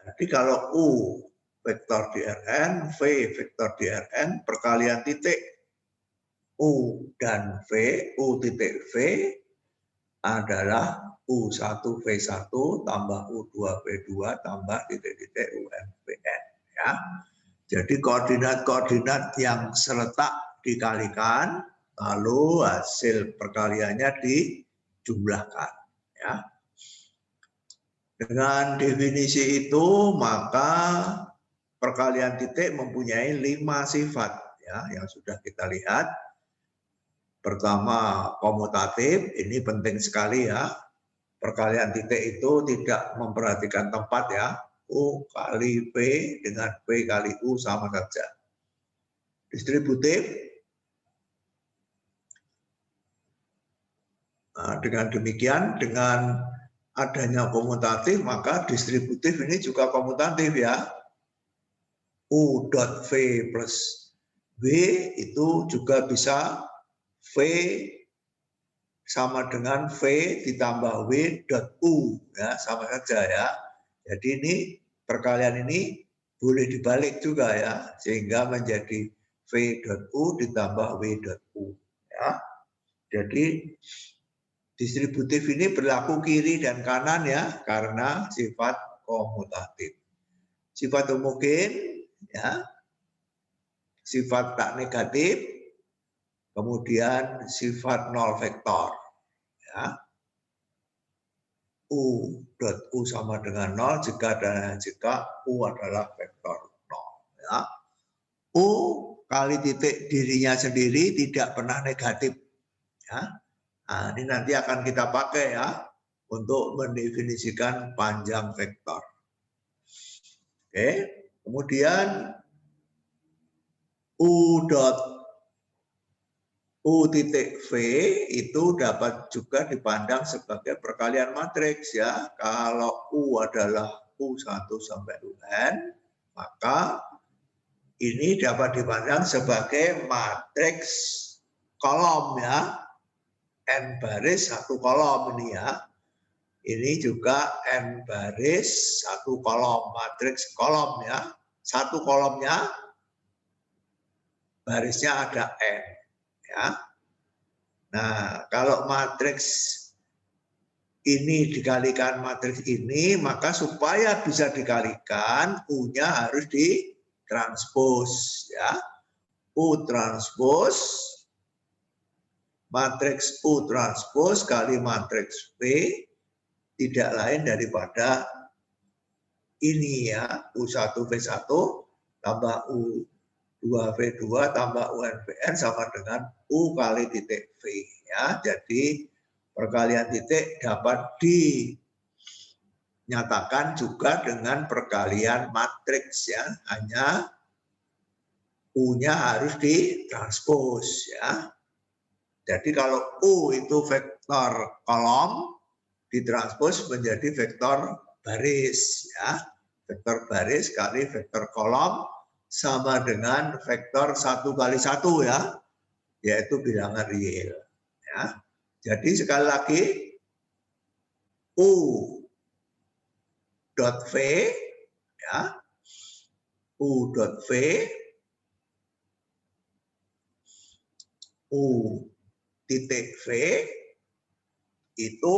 Jadi kalau U vektor DRN, V vektor DRN, perkalian titik U dan V, U titik V adalah U1 V1 tambah U2 V2 tambah titik-titik UNVN. Ya. Jadi koordinat-koordinat yang seletak dikalikan, lalu hasil perkaliannya dijumlahkan. Ya. Dengan definisi itu, maka perkalian titik mempunyai 5 sifat ya, yang sudah kita lihat. Pertama, komutatif, ini penting sekali ya. Perkalian titik itu tidak memperhatikan tempat ya. U kali P dengan P kali U sama saja. Distributif, nah, dengan demikian, dengan adanya komutatif, maka distributif ini juga komutatif ya. U dot V plus W itu juga bisa V sama dengan V ditambah W dot U, ya, sama saja ya. Jadi ini perkalian ini boleh dibalik juga ya, sehingga menjadi V dot U ditambah W dot U. Ya. Jadi distributif ini berlaku kiri dan kanan ya, karena sifat komutatif. Sifat homogen ya, sifat tak negatif, kemudian sifat nol vektor. Ya. U dot U sama dengan 0 jika U adalah vektor 0. Ya. U kali titik dirinya sendiri tidak pernah negatif. Ya. Nah, ini nanti akan kita pakai ya untuk mendefinisikan panjang vektor. Oke, kemudian U titik V itu dapat juga dipandang sebagai perkalian matriks ya. Kalau U adalah U1 sampai UN, maka ini dapat dipandang sebagai matriks kolom ya. N baris satu kolom ini ya. Ini juga N baris satu kolom, matriks kolom ya. Satu kolomnya barisnya ada N ya. Nah, kalau matriks ini dikalikan matriks ini, maka supaya bisa dikalikan U-nya harus ditranspos ya. U transpos matriks U transpos kali matriks V tidak lain daripada ini ya, U1 V1 tambah U2 V2 tambah UNVN sama dengan U kali titik V ya. Jadi perkalian titik dapat dinyatakan juga dengan perkalian matriks ya, hanya U-nya harus ditranspos ya. Jadi kalau U itu vektor kolom, ditranspos menjadi vektor baris ya. Vektor baris kali vektor kolom sama dengan vektor 1 kali 1 ya, yaitu bilangan real ya. Jadi sekali lagi U dot V ya, U dot V, U titik V itu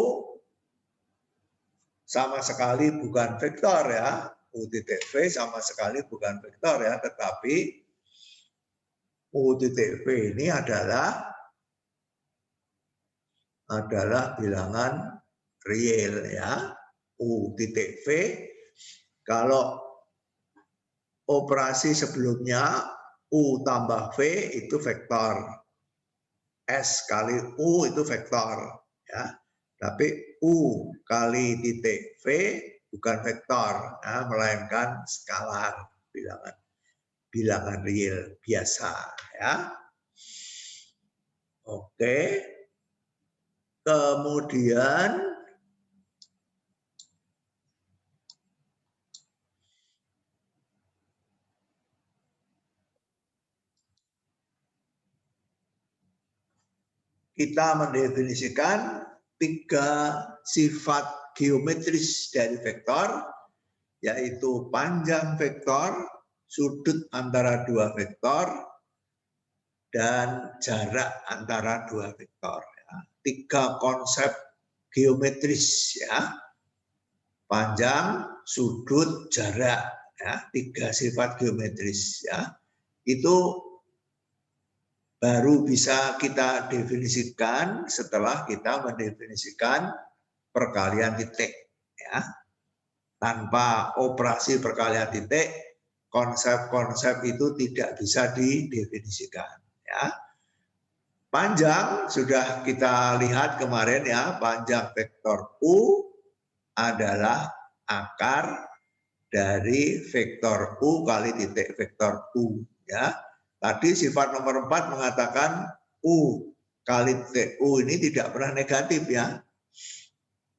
sama sekali bukan vektor ya. U titik V sama sekali bukan vektor ya, tetapi U titik V ini adalah bilangan real ya. U titik V kalau operasi sebelumnya U tambah V itu vektor. S kali U itu vektor ya. Tapi U kali titik V bukan vektor ya, melainkan skalar, bilangan real biasa ya. Oke. Kemudian kita mendefinisikan 3 sifat geometris dari vektor, yaitu panjang vektor, sudut antara dua vektor, dan jarak antara dua vektor. Ya. 3 konsep geometris, ya, panjang, sudut, jarak, ya, 3 sifat geometris, ya, itu baru bisa kita definisikan setelah kita mendefinisikan perkalian titik, ya. Tanpa operasi perkalian titik, konsep-konsep itu tidak bisa didefinisikan, ya. Panjang sudah kita lihat kemarin, ya, panjang vektor U adalah akar dari vektor U kali titik vektor U, ya. Tadi sifat nomor 4 mengatakan U kali titik U ini tidak pernah negatif, ya.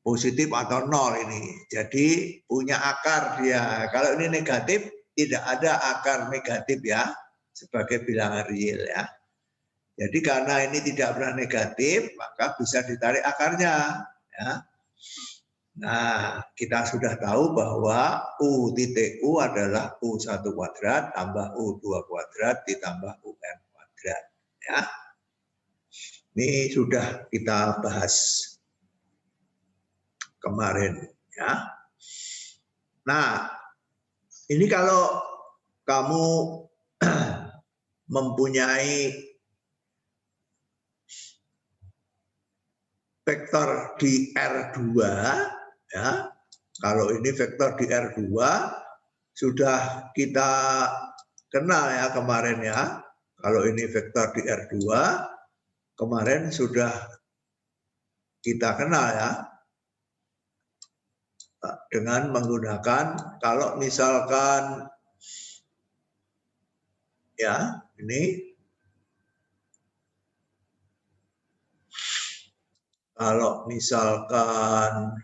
Positif atau nol ini. Jadi punya akar dia. Kalau ini negatif, tidak ada akar negatif, ya, sebagai bilangan real, ya. Jadi karena ini tidak pernah negatif, maka bisa ditarik akarnya, ya. Nah, kita sudah tahu bahwa U titik U adalah U1 kuadrat tambah U2 kuadrat ditambah UN kuadrat. Ya. Ini sudah kita bahas kemarin. Ya. Nah, ini kalau kamu mempunyai vektor di R2, ya, kalau ini vektor di R2 sudah kita kenal, ya, kemarin, ya. Kalau ini vektor di R2 kemarin sudah kita kenal, ya, dengan menggunakan, kalau misalkan, ya, ini kalau misalkan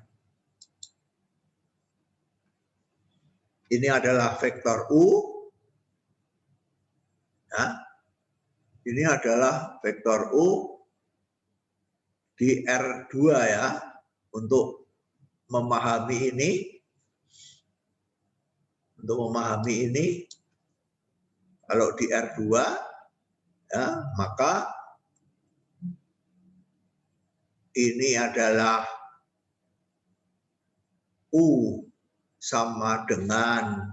ini adalah vektor U, ya, ini adalah vektor U di R2, ya. Untuk memahami ini, kalau di R2, ya, maka ini adalah U sama dengan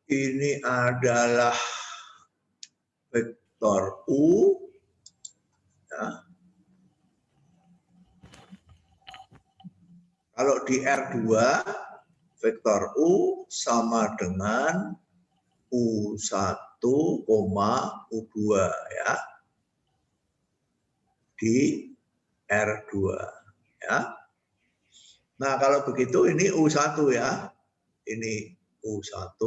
ini adalah vektor U, ya. Kalau di R2 vektor U sama dengan U1, U2, ya, di R2, ya. Nah, kalau begitu ini U1, ya. Ini U1,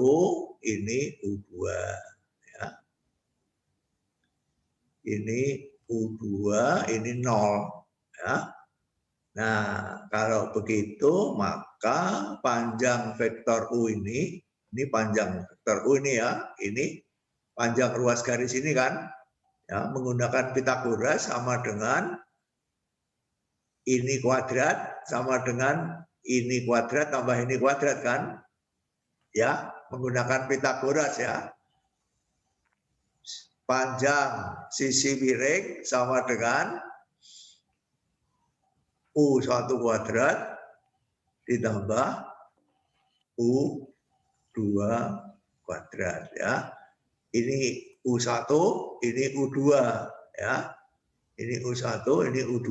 ini U2, ya. Ini U2, ini 0, ya. Nah, kalau begitu maka panjang vektor U ini panjang vektor U ini, ya, ini panjang ruas garis ini kan, ya, menggunakan Pitagoras sama dengan ini kuadrat sama dengan ini kuadrat tambah ini kuadrat kan, ya, menggunakan Pitagoras, ya. Panjang sisi miring sama dengan U1 kuadrat ditambah U2 kuadrat, ya. Ini U1, ini U2, ya. Ini U1, ini U2.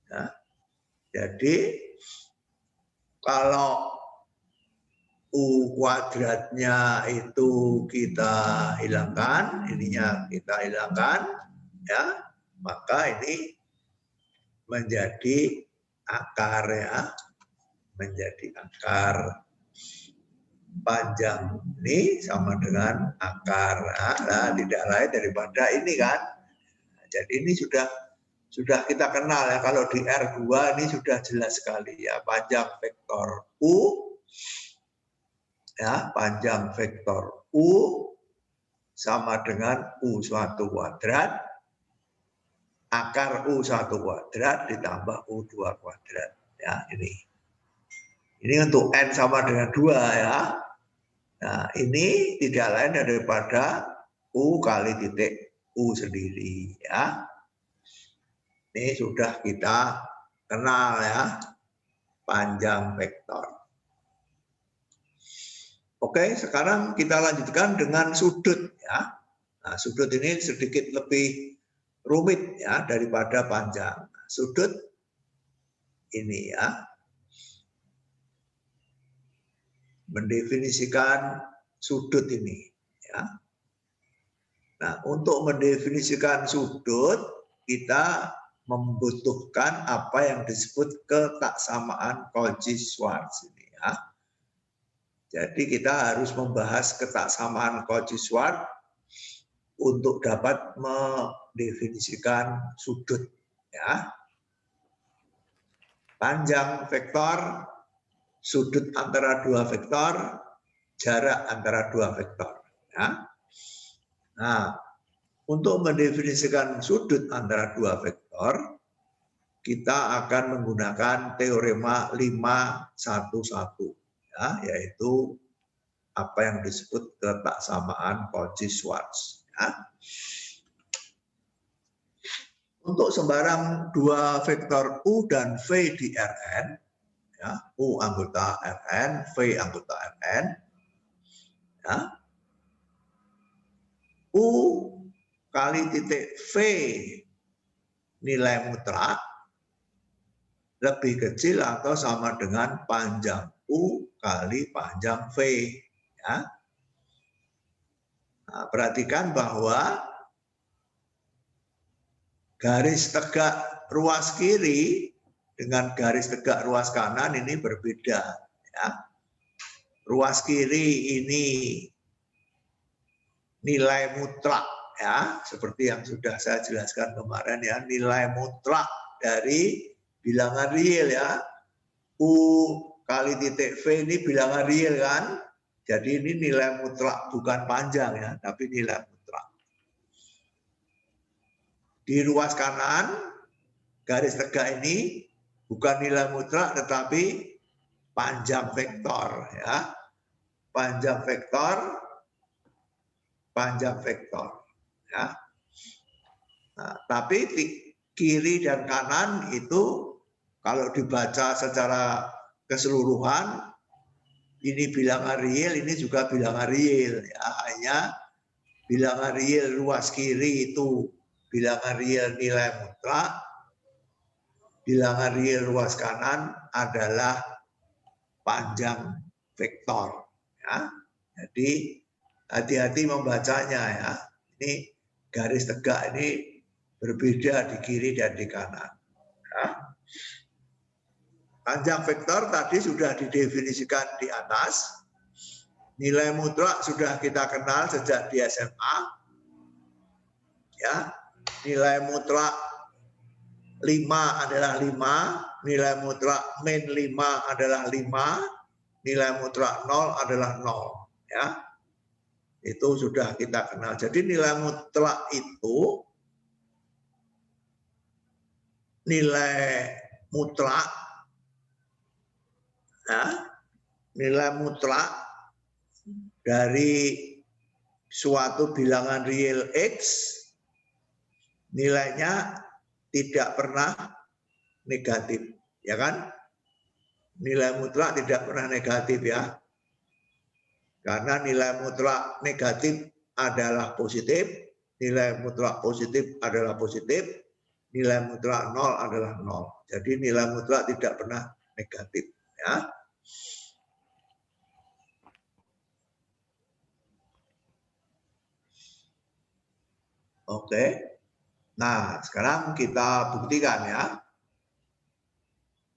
Ya. Jadi kalau U kuadratnya itu kita hilangkan, ininya kita hilangkan, ya, maka ini menjadi akar, ya, menjadi akar panjang ini sama dengan akar, nah, tidak lain daripada ini kan. Jadi ini sudah kita kenal ya, kalau di R2 ini sudah jelas sekali ya, panjang vektor U, ya, panjang vektor U sama dengan U1 kuadrat, akar U1 kuadrat ditambah U2 kuadrat, ya, ini. Ini untuk N sama dengan 2 ya. Nah, ini tidak lain daripada U kali titik U sendiri ya. Ini sudah kita kenal ya, panjang vektor. Oke, sekarang kita lanjutkan dengan sudut ya. Nah, sudut ini sedikit lebih rumit ya daripada panjang. Sudut ini ya, mendefinisikan sudut ini ya. Nah, untuk mendefinisikan sudut kita membutuhkan apa yang disebut ketaksamaan Cauchy-Schwarz ini ya. Jadi kita harus membahas ketaksamaan Cauchy-Schwarz untuk dapat mendefinisikan sudut ya. Panjang vektor, sudut antara dua vektor, jarak antara dua vektor. Ya. Nah, untuk mendefinisikan sudut antara dua vektor, kita akan menggunakan teorema 5-1-1, ya, yaitu apa yang disebut ketaksamaan Cauchy-Schwarz. Ya. Untuk sembarang dua vektor U dan V di Rn, ya, U anggota Rn, V anggota Rn, ya, U kali titik V nilai mutlak lebih kecil atau sama dengan panjang U kali panjang V. Ya. Nah, perhatikan bahwa garis tegak ruas kiri dengan garis tegak ruas kanan ini berbeda. Ya. Ruas kiri ini nilai mutlak ya, seperti yang sudah saya jelaskan kemarin ya, nilai mutlak dari bilangan real ya. U kali titik V ini bilangan real kan. Jadi ini nilai mutlak, bukan panjang ya, tapi nilai mutlak. Di ruas kanan garis tegak ini bukan nilai mutlak tetapi panjang vektor ya. Panjang vektor ya. Nah, tapi kiri dan kanan itu kalau dibaca secara keseluruhan ini bilangan real, ini juga bilangan real ya. Hanya bilangan real ruas kiri itu bilangan real nilai mutlak, bilangan real ruas kanan adalah panjang vektor ya. Jadi hati-hati membacanya ya. Ini garis tegak ini berbeda di kiri dan di kanan. Ya. Panjang vektor tadi sudah didefinisikan di atas. Nilai mutlak sudah kita kenal sejak di SMA. Ya, nilai mutlak 5 adalah 5, nilai mutlak min 5 adalah 5, nilai mutlak 0 adalah 0. Ya. Itu sudah kita kenal. Jadi nilai mutlak itu nilai mutlak, ya, nilai mutlak dari suatu bilangan real X, nilainya tidak pernah negatif, ya kan? Nilai mutlak tidak pernah negatif ya. Karena nilai mutlak negatif adalah positif, nilai mutlak positif adalah positif, nilai mutlak 0 adalah 0. Jadi nilai mutlak tidak pernah negatif. Ya. Oke. Nah, sekarang kita buktikan ya.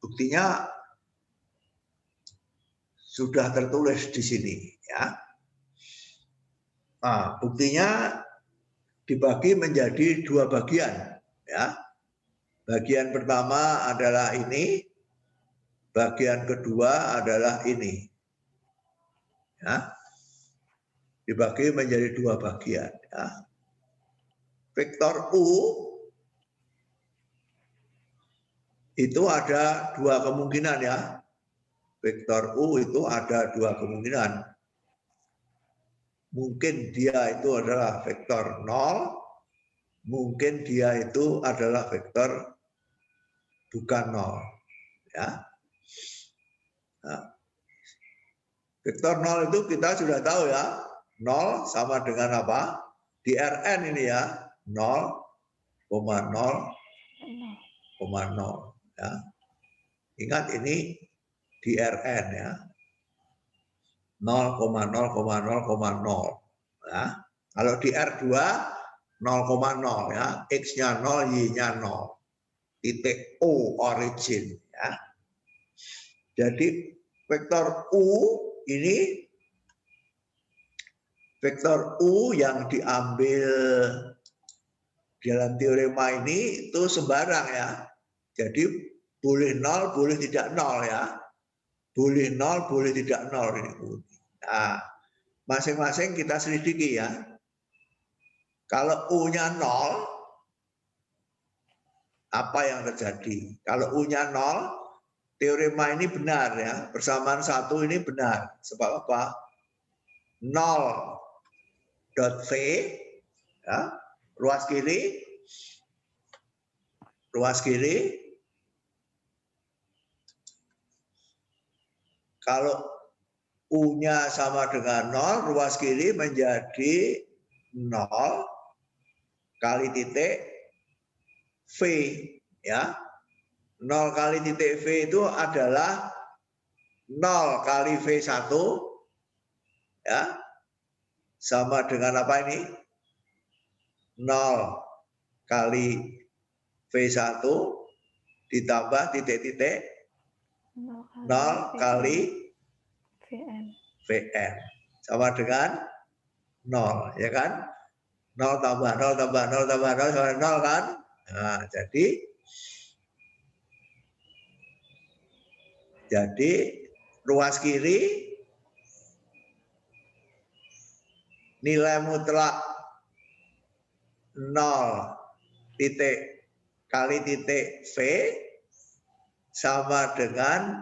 Buktinya sudah tertulis di sini ya. Nah, buktinya dibagi menjadi dua bagian ya. Bagian pertama adalah ini, bagian kedua adalah ini. Ya. Dibagi menjadi dua bagian ya. Vektor U itu ada dua kemungkinan ya. Vektor U itu ada dua kemungkinan. Mungkin dia itu adalah vektor 0, mungkin dia itu adalah vektor bukan 0. Ya. Nah, vektor 0 itu kita sudah tahu ya. 0 sama dengan apa? Di Rn ini ya. 0,0,0 ya. Ingat ini di Rn ya. 0,0,0,0 ya. Kalau di R2 0,0 ya, X-nya 0, Y-nya 0. Titik O origin ya. Jadi vektor U ini vektor U yang diambil dalam teorema ini itu sembarang ya. Jadi boleh 0, boleh tidak 0 ya. Boleh 0, boleh tidak 0 ini. Nah, masing-masing kita selidiki ya. Kalau U-nya 0, apa yang terjadi? Kalau U-nya 0, teorema ini benar ya. Persamaan satu ini benar. Sebab apa? 0 dot V ya, ruas kiri kalau U-nya sama dengan 0, ruas kiri menjadi 0 kali titik V ya. 0 kali titik V itu adalah 0 kali V1 ya. Sama dengan apa ini? 0 kali V1 ditambah titik-titik 0 kali Vn sama dengan 0 ya kan? 0 tambah 0 tambah 0 tambah 0 sama 0 kan? Nah, jadi ruas kiri nilai mutlak 0 titik kali titik V sama dengan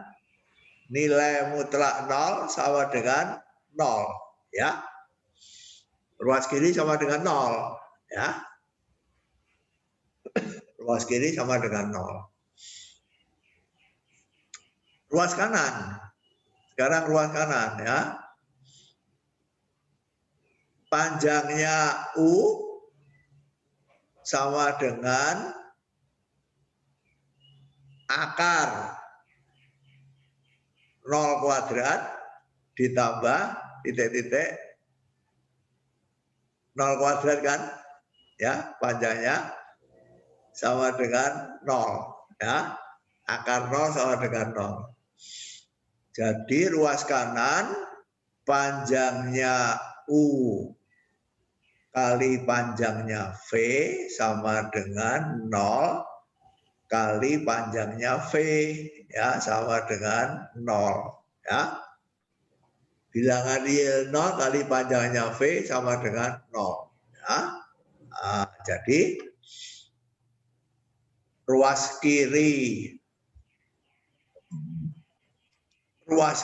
nilai mutlak 0 sama dengan 0 ya. Ruas kiri sama dengan 0 ya. Ruas kiri sama dengan 0. Ruas kanan. Sekarang ruas kanan ya. Panjangnya U sama dengan akar 0 kuadrat ditambah titik-titik 0 kuadrat kan? Ya, panjangnya sama dengan 0 ya. Akar 0 sama dengan 0. Jadi ruas kanan panjangnya U kali panjangnya V sama dengan 0 kali panjangnya V ya sama dengan 0 ya. Bilangan real 0 kali panjangnya V sama dengan 0 ya. Nah, jadi ruas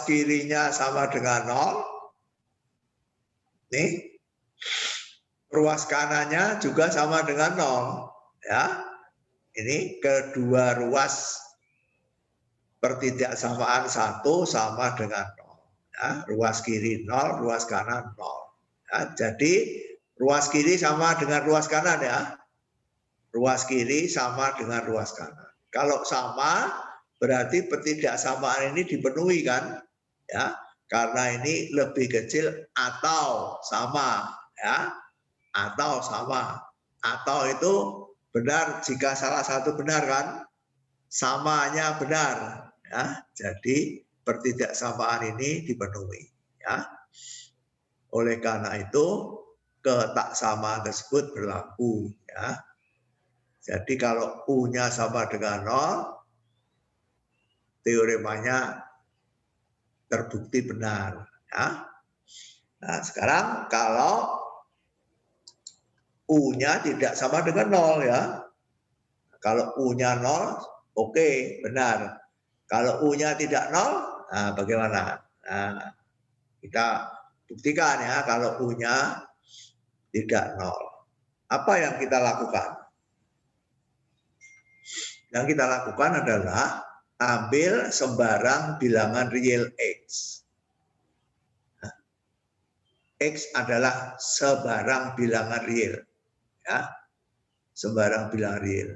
kirinya sama dengan 0. Nih. Ruas kanannya juga sama dengan 0 ya. Ini kedua ruas pertidaksamaan satu sama dengan 0 ya. Ruas kiri 0, ruas kanan 0 ya. Jadi ruas kiri sama dengan ruas kanan ya. Ruas kiri sama dengan ruas kanan. Kalau sama berarti pertidaksamaan ini dipenuhi kan ya. Karena ini lebih kecil atau sama ya. Atau sama. Atau itu benar jika salah satu benar kan, samanya benar. Ya, jadi pertidaksamaan ini dipenuhi. Ya. Oleh karena itu ketaksamaan tersebut berlaku. Ya. Jadi kalau U-nya sama dengan 0, teoremanya terbukti benar. Ya. Nah, sekarang kalau U-nya tidak sama dengan 0 ya. Kalau U-nya 0, oke, benar. Kalau U-nya tidak 0, nah bagaimana? Nah, kita buktikan ya kalau U-nya tidak 0. Apa yang kita lakukan? Yang kita lakukan adalah ambil sembarang bilangan real X. X adalah sebarang bilangan real. Ya, sembarang bilangan real.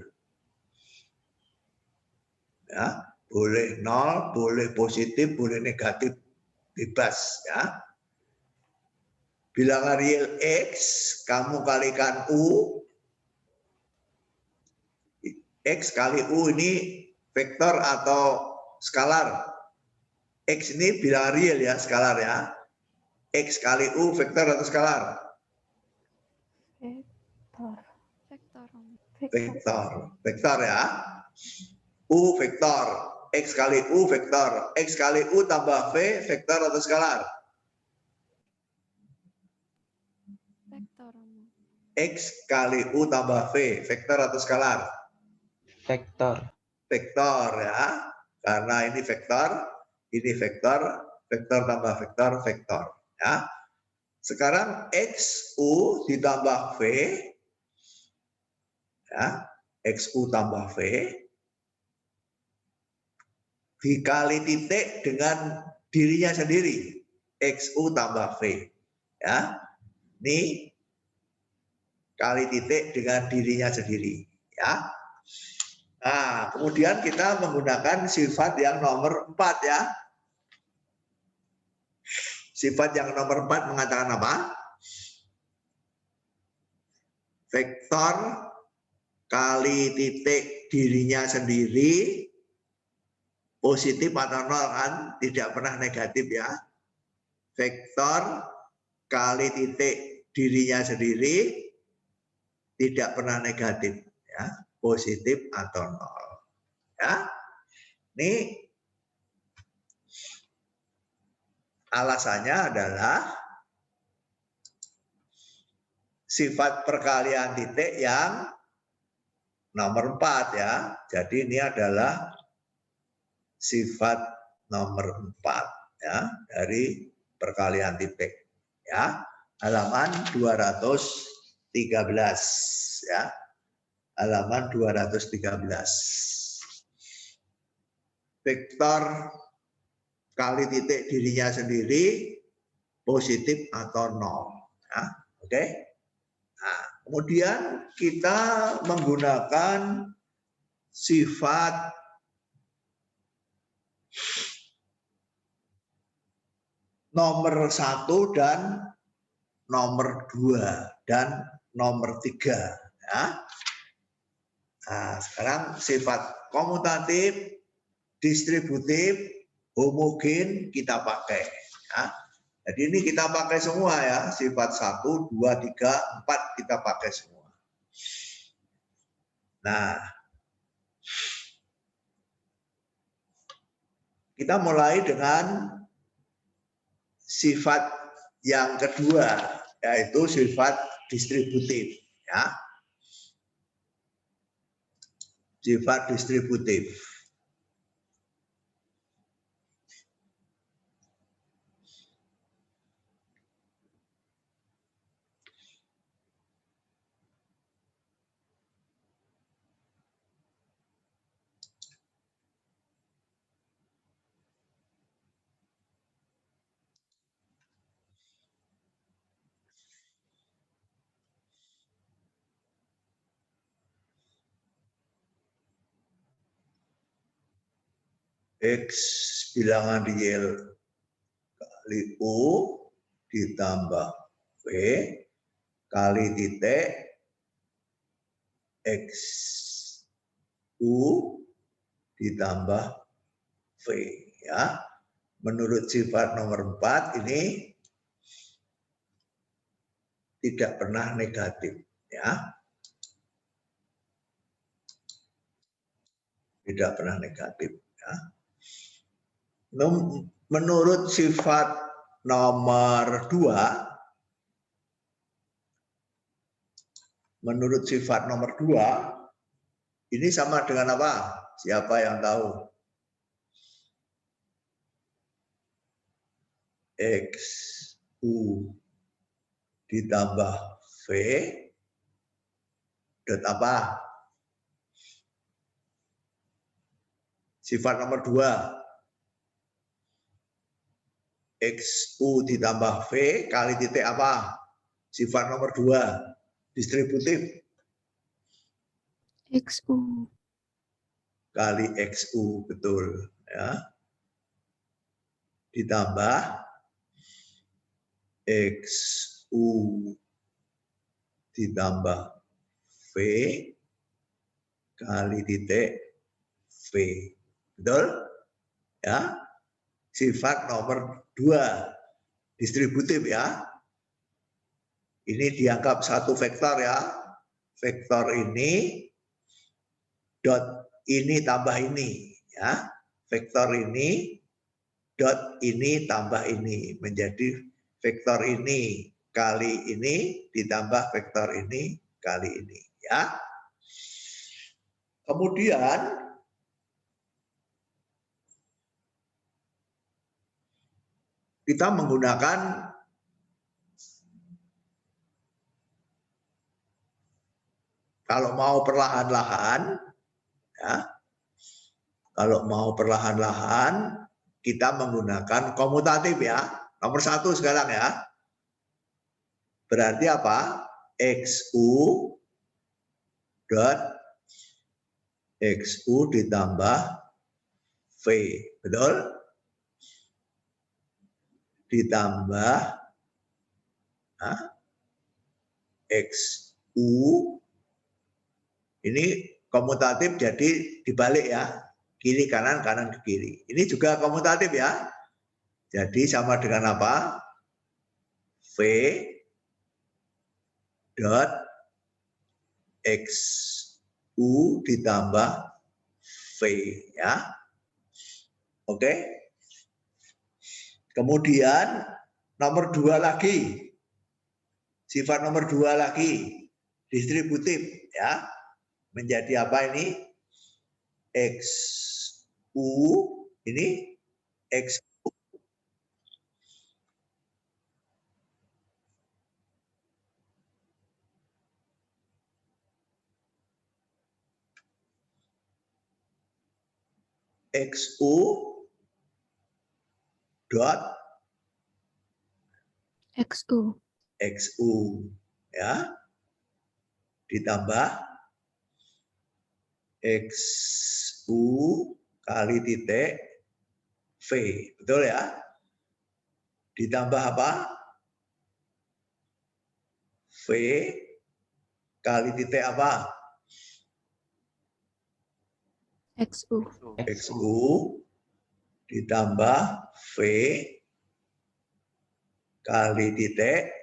Ya, boleh 0, boleh positif, boleh negatif, bebas ya. Bilangan real X kamu kalikan U, X kali U ini vektor atau skalar. X ini bilangan real ya, skalar ya. X kali U vektor atau skalar? Vektor. Vektor ya. U vektor. X kali U vektor. X kali U tambah V vektor atau skalar? Vektor. X kali U tambah V vektor atau skalar? Vektor. Vektor ya. Karena ini vektor vektor tambah vektor, vektor ya. Sekarang XU ditambah V ya, XU tambah V dikali titik dengan dirinya sendiri, XU tambah V ya. Ini kali titik dengan dirinya sendiri ya. Nah, kemudian kita menggunakan sifat yang nomor 4 ya. Sifat yang nomor 4 mengatakan apa? Vektor kali titik dirinya sendiri positif atau 0 kan, tidak pernah negatif ya. Vektor kali titik dirinya sendiri tidak pernah negatif ya, positif atau 0 ya. Ini alasannya adalah sifat perkalian titik yang nomor 4 ya. Jadi ini adalah sifat nomor 4 ya dari perkalian titik ya. Halaman 213 ya. Halaman 213. Vektor kali titik dirinya sendiri positif atau 0 ya. Oke. Nah, kemudian kita menggunakan sifat nomor 1 dan nomor 2 dan nomor 3 ya. Nah, sekarang sifat komutatif, distributif, homogen kita pakai ya. Jadi ini kita pakai semua ya, sifat 1, 2, 3, 4 kita pakai semua. Nah, kita mulai dengan sifat yang kedua, yaitu sifat distributif ya. Sifat distributif. X bilangan real kali U ditambah V kali titik XU ditambah V ya. Menurut sifat nomor 4 ini tidak pernah negatif ya. Tidak pernah negatif ya. Menurut sifat nomor 2, ini sama dengan apa? Siapa yang tahu? XU ditambah V dot apa? Sifat nomor 2. XU ditambah V kali titik apa? Sifat nomor 2. Distributif. XU. Kali XU, betul. Ya. Ditambah XU ditambah V kali titik V. Betul? Ya. Sifat nomor 2 distributif ya. Ini dianggap satu vektor ya. Vektor ini dot ini tambah ini ya. Vektor ini dot ini tambah ini menjadi vektor ini kali ini ditambah vektor ini kali ini ya. Kemudian kita menggunakan kalau mau perlahan-lahan ya. Kalau mau perlahan-lahan kita menggunakan komutatif ya. Nomor 1 sekarang ya. Berarti apa? XU dot XU ditambah V. Betul? Ditambah XU. Ini komutatif jadi dibalik ya. Kiri kanan, kanan ke kiri. Ini juga komutatif ya. Jadi sama dengan apa? V dot XU ditambah V ya. Oke. Kemudian nomor 2 lagi. Sifat nomor 2 lagi. Distributif ya. Menjadi apa ini? XU ini XU XU dot XU ya ditambah XU kali titik V, betul ya? Ditambah apa? V kali titik apa? XU ditambah V kali titik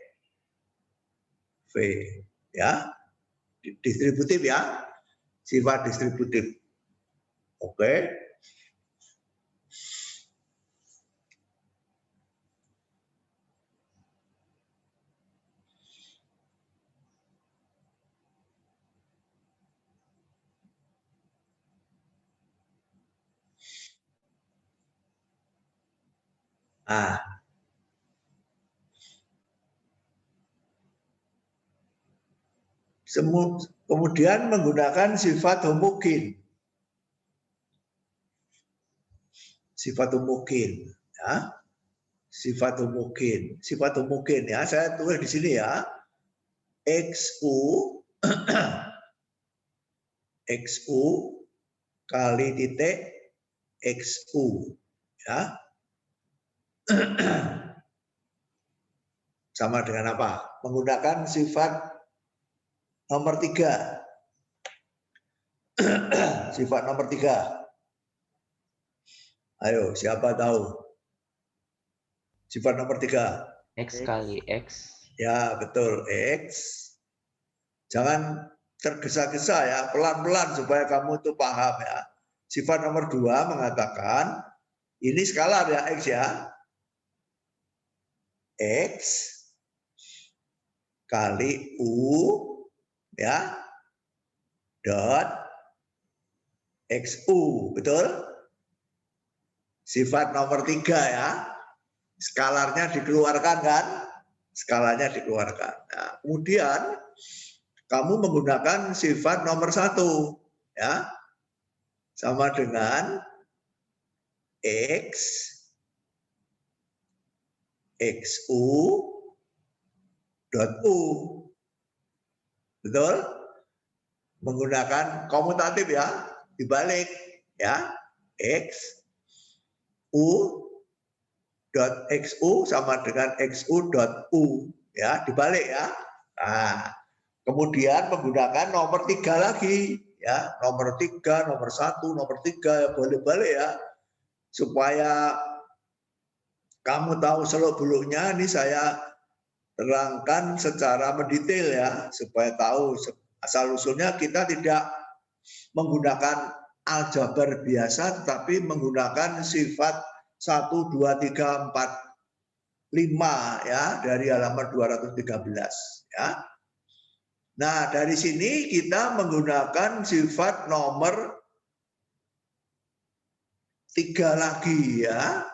V ya. Distributif ya. Sifat distributif. Oke. Nah, kemudian menggunakan sifat homogen. Sifat homogen ya. Sifat homogen ya. Saya tulis di sini ya. XU XU kali titik XU ya. Sama dengan apa? Menggunakan sifat nomor 3. Sifat nomor 3. Ayo, siapa tahu? Sifat nomor 3. X kali X. Ya, betul. X. Jangan tergesa-gesa ya, pelan-pelan supaya kamu itu paham ya. Sifat nomor 2 mengatakan, ini skalar ya, X ya. X kali U ya, dot XU, betul? Sifat nomor 3 ya. Skalarnya dikeluarkan kan? Skalanya dikeluarkan. Nah, kemudian kamu menggunakan sifat nomor 1 ya, sama dengan X XU dot U, betul? Menggunakan komutatif ya, dibalik ya, X U dot XU sama dengan XU dot U ya, dibalik ya. Nah, kemudian menggunakan nomor 3 lagi ya, nomor 3, nomor 1, nomor 3 ya, boleh balik ya, supaya kamu tahu seluk-beluknya. Ini saya terangkan secara mendetail ya, supaya tahu asal usulnya. Kita tidak menggunakan aljabar biasa, tetapi menggunakan sifat 1, 2, 3, 4, 5 ya, dari halaman 213 ya. Nah, dari sini kita menggunakan sifat nomor 3 lagi ya.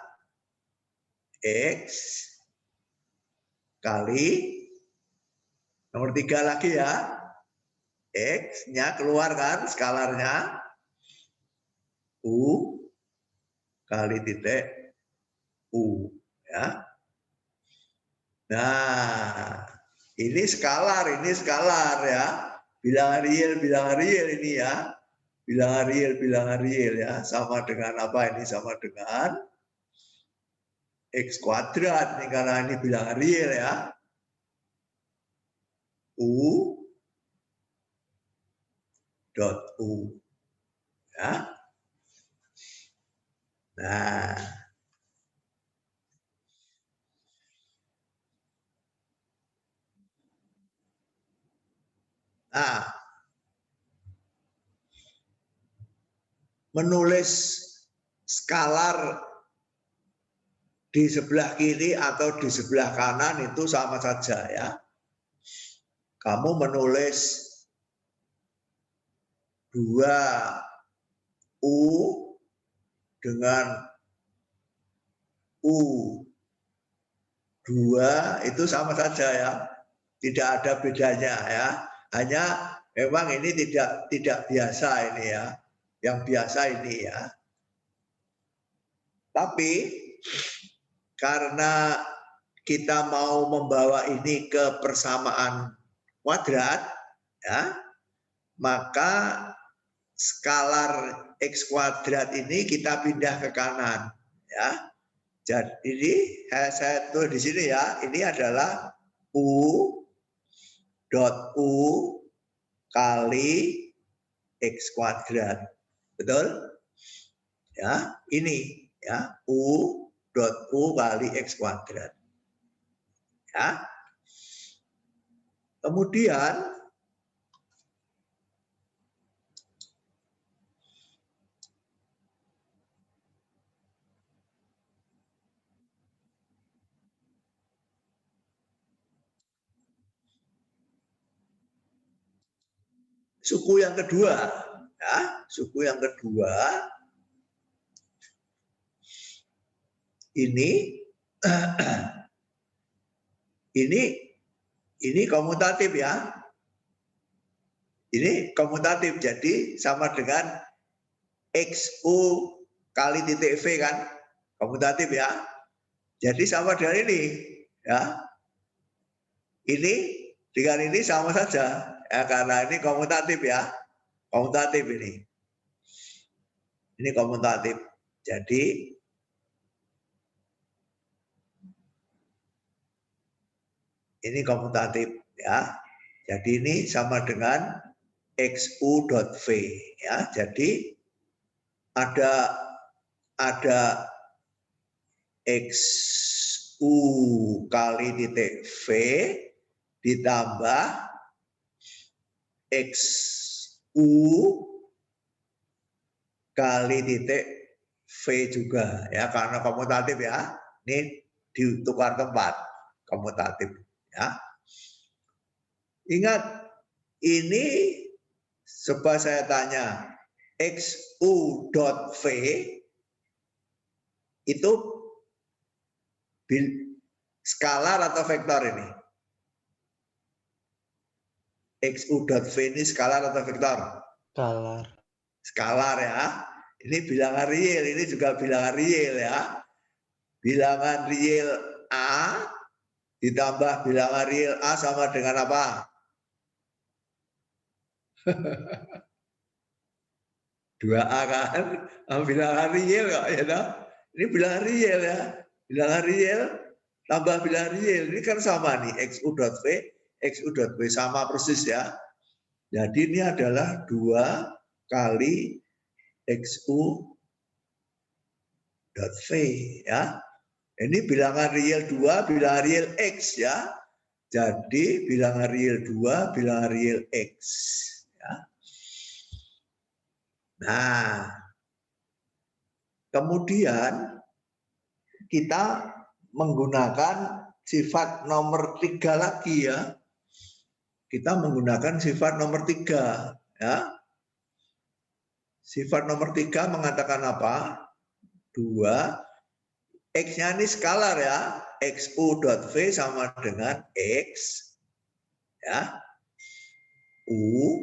X kali nomor 3 lagi ya. X-nya keluar kan, skalarnya. U kali titik U ya. Nah, ini skalar ya. Bilangan real ini ya. Bilangan real ya. Sama dengan apa ini? Sama dengan X kuadrat nih, karena ini bilangan real ya. U dot U ya. Nah, menulis skalar di sebelah kiri atau di sebelah kanan itu sama saja ya. Kamu menulis 2U dengan U2 itu sama saja ya. Tidak ada bedanya ya. Hanya memang ini tidak biasa ini ya. Yang biasa ini ya. Tapi karena kita mau membawa ini ke persamaan kuadrat ya, maka skalar X kuadrat ini kita pindah ke kanan ya. Jadi ini saya tulis di sini ya, ini adalah U dot U kali X kuadrat, betul? Ya, ini ya, U dot U kali X kuadrat. Ya. Kemudian suku yang kedua, ya, suku yang kedua ini ini komutatif ya. Ini komutatif, jadi sama dengan XU kali titik V kan, komutatif ya. Jadi sama dengan ini ya. Ini dengan ini sama saja ya, karena ini komutatif ya. Komutatif ini. Ini komutatif. Jadi ini komutatif ya. Jadi ini sama dengan xu.v ya. Jadi ada xu kali titik v ditambah xu kali titik v juga ya, karena komutatif ya. Ini ditukar tempat komutatif ya. Ingat, ini coba saya tanya, xu.v itu skalar atau vektor ini? xu.v ini skalar atau vektor? Skalar. Skalar ya. Ini bilangan real, ini juga bilangan real ya. Bilangan real A ditambah bilangan real A sama dengan apa? Dua A kan? Bilangan real kok ya toh? Ini bilangan real ya. Bilangan real tambah bilangan real. Ini kan sama nih, xu.v, xu.v sama persis ya. Jadi ini adalah 2 kali xu.v ya. Ini bilangan real 2, bilangan real x ya. Jadi bilangan real 2, bilangan real x ya. Nah, kemudian kita menggunakan sifat nomor 3 lagi ya. Kita menggunakan sifat nomor 3 ya. Sifat nomor 3 mengatakan apa? 2, x-nya ini skalar ya. xu.v sama dengan x ya. U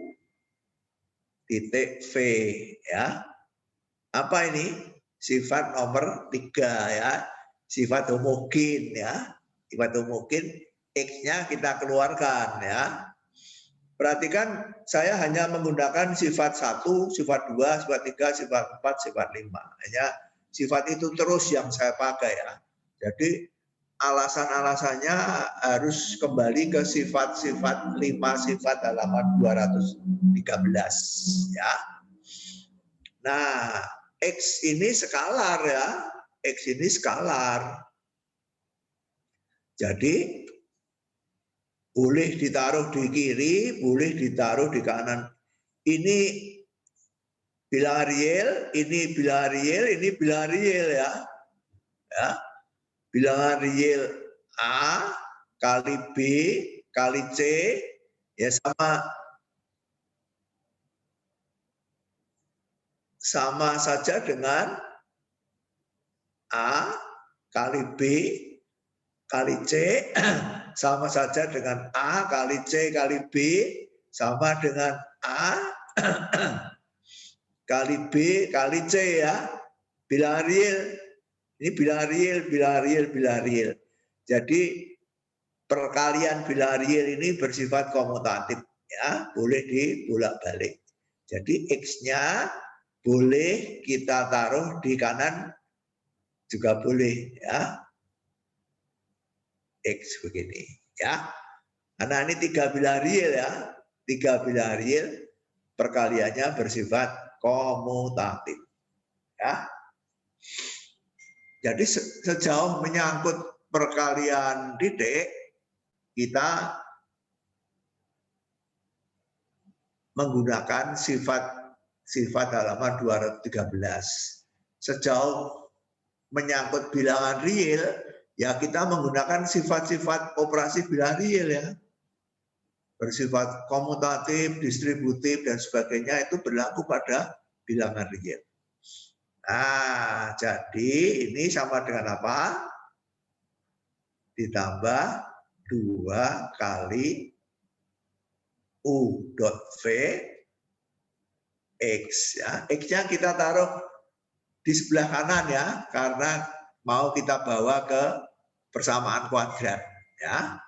titik v ya. Apa ini? Sifat nomor 3 ya. Sifat homogen ya. Sifat homogen, x-nya kita keluarkan ya. Perhatikan, saya hanya menggunakan sifat 1, sifat 2, sifat 3, sifat 4, sifat 5. Hanya sifat itu terus yang saya pakai ya. Jadi alasan-alasannya harus kembali ke sifat-sifat 5 sifat halaman 213 ya. Nah, x ini skalar ya. X ini skalar. Jadi boleh ditaruh di kiri, boleh ditaruh di kanan. Ini bilangan real, ini bilangan real, ini bilangan real ya. Ya. Bilangan real A kali B kali C ya sama saja dengan A kali B kali C sama saja dengan A kali C kali B sama dengan A kali B kali C ya. Bilangan real. Ini bilangan real, bilangan real, bilangan real. Jadi perkalian bilangan real ini bersifat komutatif ya, boleh dibolak-balik. Jadi x-nya boleh kita taruh di kanan juga boleh ya. X begini ya. Karena ini 3 bilangan real ya. 3 bilangan real perkaliannya bersifat komutatif ya. Jadi sejauh menyangkut perkalian titik, kita menggunakan sifat halaman 213. Sejauh menyangkut bilangan real, ya kita menggunakan sifat-sifat operasi bilangan real ya. Bersifat komutatif, distributif, dan sebagainya itu berlaku pada bilangan real. Nah, jadi ini sama dengan apa? Ditambah 2 kali U.V X ya. X-nya kita taruh di sebelah kanan ya, karena mau kita bawa ke persamaan kuadrat ya.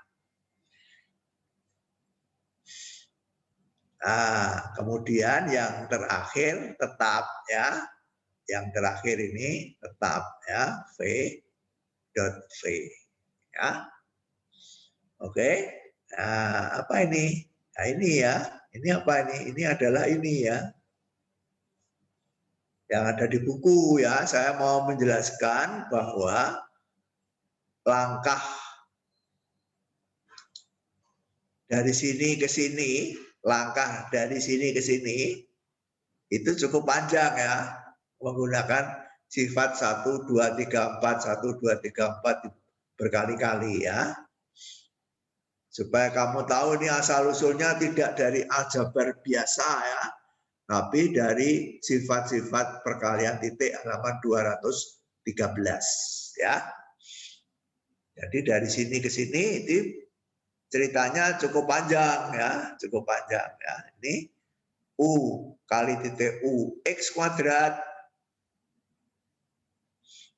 Nah, kemudian yang terakhir tetap ya. Yang terakhir ini tetap ya, V.V ya. Oke. Nah, apa ini? Nah, ini ya. Ini apa ini? Ini adalah ini ya. Yang ada di buku ya. Saya mau menjelaskan bahwa langkah dari sini ke sini, langkah dari sini ke sini, itu cukup panjang ya. Menggunakan sifat 1, 2, 3, 4, 1, 2, 3, 4 berkali-kali ya. Supaya kamu tahu ini asal-usulnya tidak dari aljabar biasa ya, tapi dari sifat-sifat perkalian titik halaman 213 ya. Jadi dari sini ke sini itu ceritanya cukup panjang ya, cukup panjang ya. Ini U kali titik U X kuadrat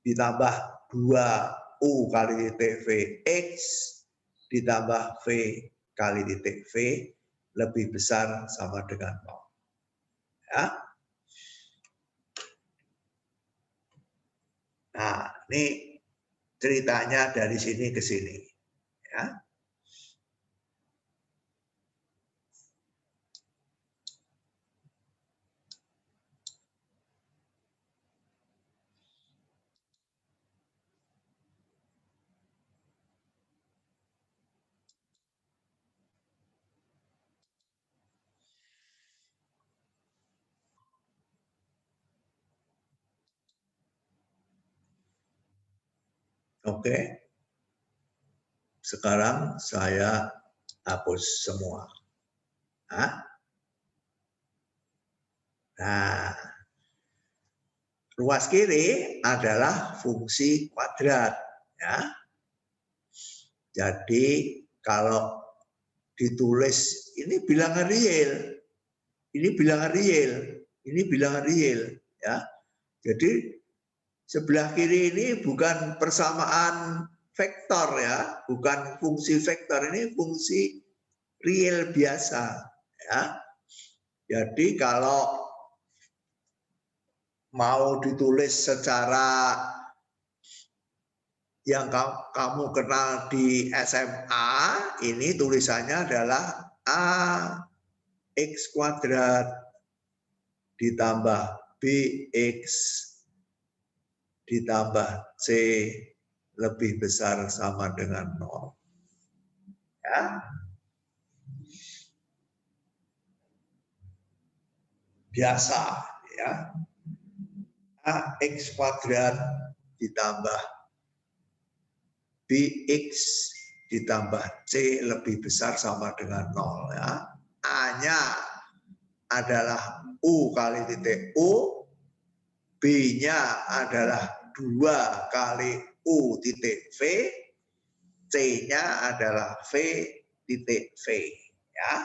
ditambah 2U kali titik V X ditambah V kali titik V lebih besar sama dengan 0. Ya. Nah, ini ceritanya dari sini ke sini. Ya. Oke. Sekarang saya hapus semua. Nah, ruas kiri adalah fungsi kuadrat. Ya. Jadi kalau ditulis ini bilangan real, ini bilangan real, ini bilangan real. Ya. Jadi sebelah kiri ini bukan persamaan vektor ya, bukan fungsi vektor, ini fungsi real biasa ya. Jadi kalau mau ditulis secara yang kamu kenal di SMA, ini tulisannya adalah AX kuadrat ditambah BX ditambah C lebih besar sama dengan 0. Ya. Biasa ya. AX kuadrat ditambah BX ditambah C lebih besar sama dengan 0 ya. A-nya adalah U kali titik U, B-nya adalah 2 kali U titik V, C-nya adalah V titik V. Ya.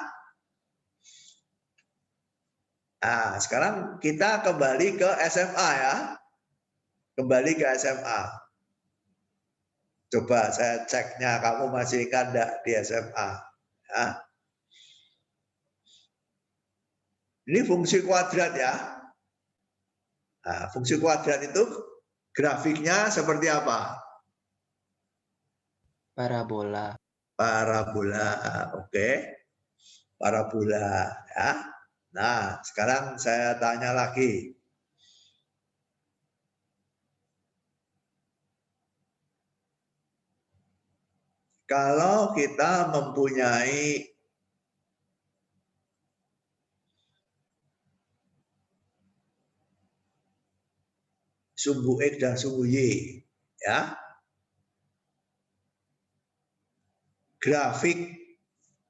Nah, sekarang kita kembali ke SMA ya. Kembali ke SMA. Coba saya ceknya kamu masih ingat enggak di SMA. Ya. Ini fungsi kuadrat ya. Nah, fungsi kuadrat itu grafiknya seperti apa? Parabola. Parabola, oke. Parabola ya. Nah, sekarang saya tanya lagi. Kalau kita mempunyai sumbu X dan sumbu Y, ya. Grafik,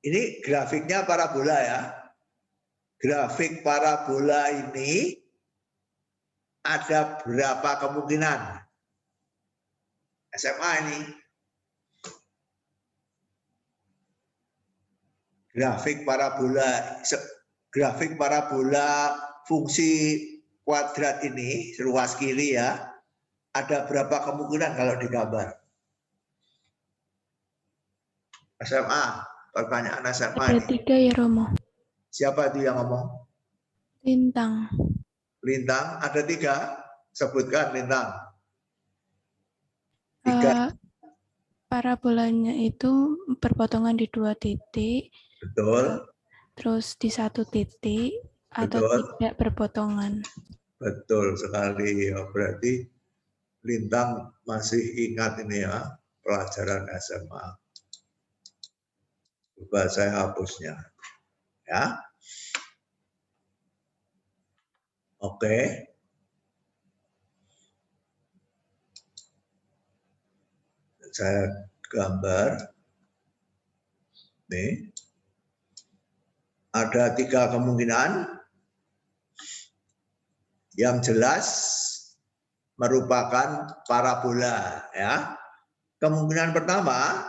ini grafiknya parabola ya. Grafik parabola ini ada berapa kemungkinan? SMA ini. Grafik parabola fungsi kuadrat ini, ruas kiri ya, ada berapa kemungkinan kalau digambar? SMA, pertanyaan SMA Ada ini. 3 ya Romo. Siapa itu yang ngomong? Lintang. Lintang, ada 3. Sebutkan Lintang. 3. Parabolanya itu berpotongan di 2 titik. Betul. terus di satu titik atau Betul, tidak berpotongan. betul sekali. Ya, berarti Lintang masih ingat ini ya, pelajaran SMA. Coba saya hapusnya. Ya, oke. Saya gambar. Nih, ada 3 kemungkinan. Yang jelas merupakan parabola. Ya, kemungkinan pertama,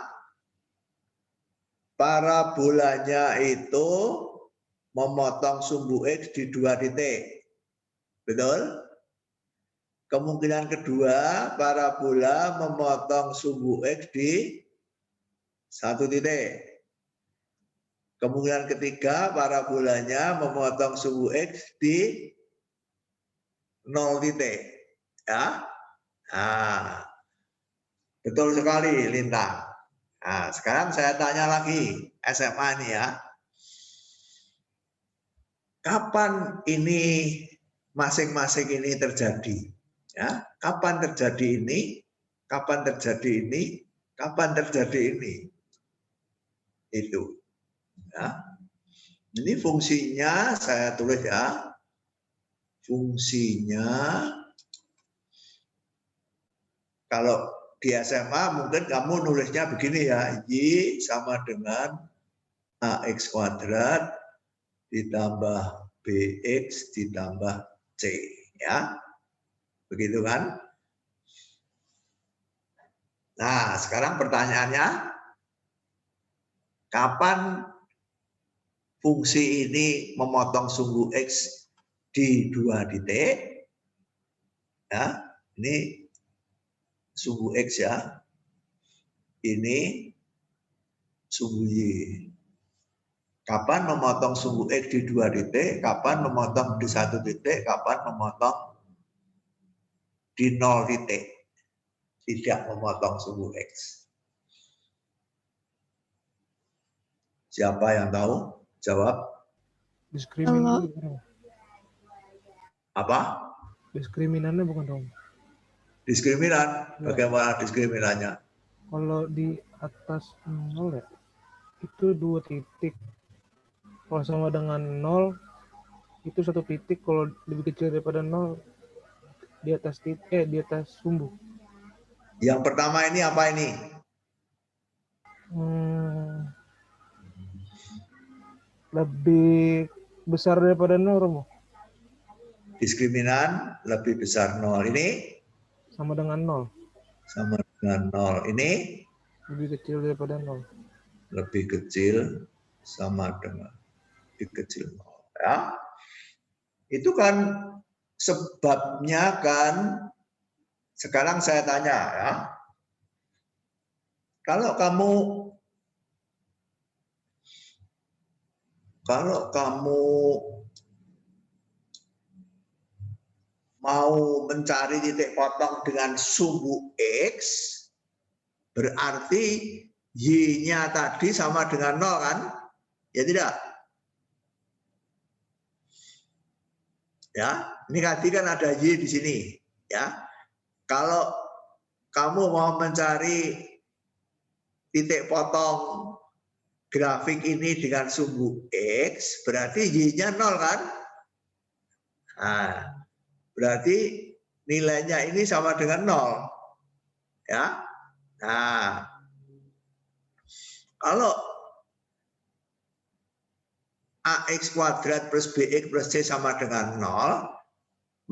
parabolanya itu memotong sumbu X di 2 titik. Betul? Kemungkinan kedua, parabola memotong sumbu X di 1 titik. Kemungkinan ketiga, parabolanya memotong sumbu X di 0 titik. Ya. Nah, betul sekali Lintang. Nah, sekarang saya tanya lagi SMA ini ya. Kapan ini masing-masing ini terjadi? Ya, kapan terjadi ini? Kapan terjadi ini? Kapan terjadi ini? Itu. Ya. Ini fungsinya saya tulis ya. Fungsinya kalau di SMA mungkin kamu nulisnya begini ya. Y sama dengan AX kuadrat ditambah BX ditambah C. Ya. Begitu kan? Nah, sekarang pertanyaannya, kapan fungsi ini memotong sumbu X di 2 titik? Ya, ini sumbu X ya. Ini sumbu Y. Kapan memotong sumbu X di 2 titik? Kapan memotong di 1 titik? Kapan memotong di 0 titik? Tidak memotong sumbu X. Siapa yang tahu? Jawab. Diskriminan Apa? Diskriminannya bukan dong. Diskriminan. Bagaimana diskriminannya? Kalau di atas 0 ya, itu 2 titik. Kalau sama dengan 0, itu 1 titik. Kalau lebih kecil daripada 0, di atas titik, di atas sumbu. Yang pertama ini apa ini? Lebih besar daripada 0, Romo. Diskriminan lebih besar 0. Ini? Sama dengan 0. Sama dengan 0. Ini? Lebih kecil daripada 0. Lebih kecil sama dengan lebih kecil 0. Ya. Itu kan sebabnya kan, sekarang saya tanya ya. Kalau kamu mau mencari titik potong dengan sumbu X, berarti Y-nya tadi sama dengan 0 kan? Ya tidak? Ya, ini tadi kan ada Y di sini, ya. Kalau kamu mau mencari titik potong grafik ini dengan sumbu X, berarti Y-nya 0 kan? Nah, berarti nilainya ini sama dengan 0. Ya. Nah, kalau AX kuadrat plus BX plus C sama dengan 0,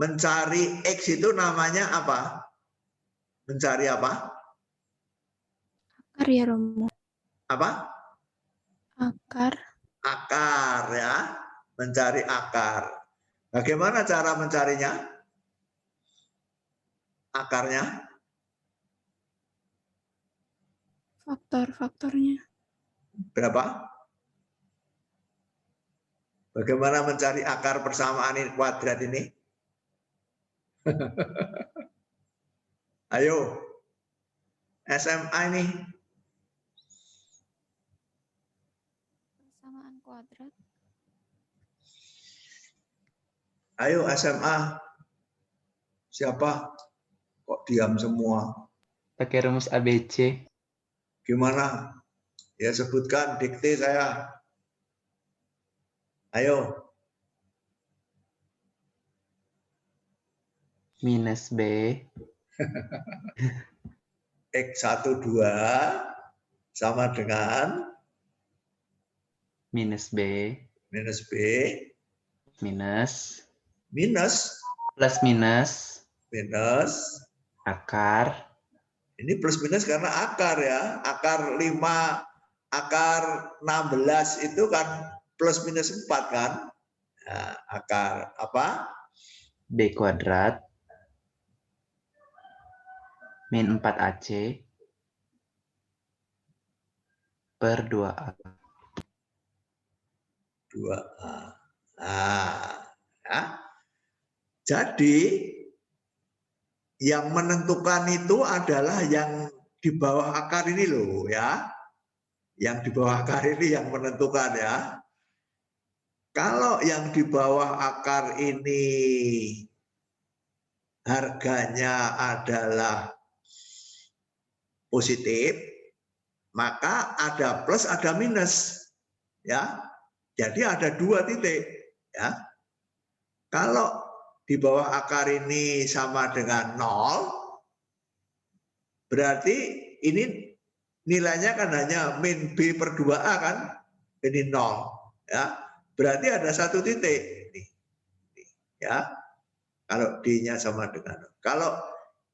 mencari X itu namanya apa? Mencari apa? Akar ya, Romo. Apa? Akar. Akar ya. Mencari akar. Bagaimana cara mencarinya? Akarnya? Faktor-faktornya. Berapa? Bagaimana mencari akar persamaan ini kuadrat ini? Ayo, SMA ini. Persamaan kuadrat. Ayo SMA. Siapa? Kok diam semua? Pakai rumus ABC. Gimana? Ya sebutkan, dikte saya. Ayo. Minus B. X12 sama dengan Minus B. minus B Minus. minus Plus minus. minus. Akar. Ini plus minus karena akar ya. Akar 5, akar 16 itu kan plus minus 4 kan. Nah, akar apa? B kuadrat. Min 4AC. Per 2A. 2A. Nah, ya. Jadi yang menentukan itu adalah yang di bawah akar ini loh ya. Yang di bawah akar ini yang menentukan ya. Kalau yang di bawah akar ini harganya adalah positif, maka ada plus ada minus ya. Jadi ada 2 titik ya. Kalau di bawah akar ini sama dengan 0, berarti ini nilainya kan hanya min B per 2A kan, ini 0 ya. Berarti ada 1 titik ini ya. Kalau D-nya sama dengan 0. Kalau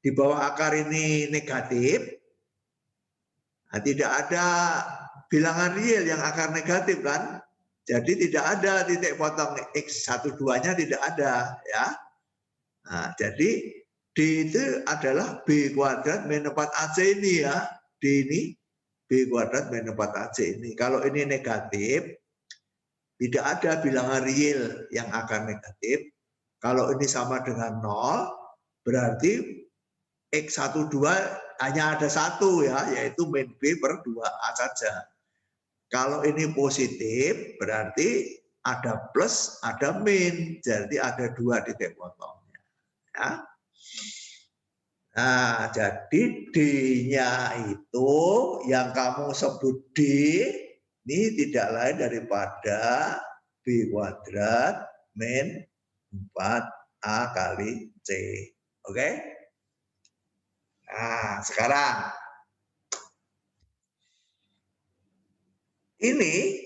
di bawah akar ini negatif, nah tidak ada bilangan real yang akar negatif kan. Jadi tidak ada titik potong X12-nya tidak ada ya. Nah, jadi D itu adalah B kuadrat min 4AC ini ya. D ini B kuadrat min 4AC ini. Kalau ini negatif, tidak ada bilangan real yang akar negatif. Kalau ini sama dengan 0, berarti X12 hanya ada 1 ya, yaitu min B per 2A saja. Kalau ini positif, berarti ada plus, ada min. Jadi ada 2 titik potongnya. Ya. Nah, jadi D-nya itu yang kamu sebut D, ini tidak lain daripada B kuadrat min 4A kali C. Oke? Nah, sekarang ini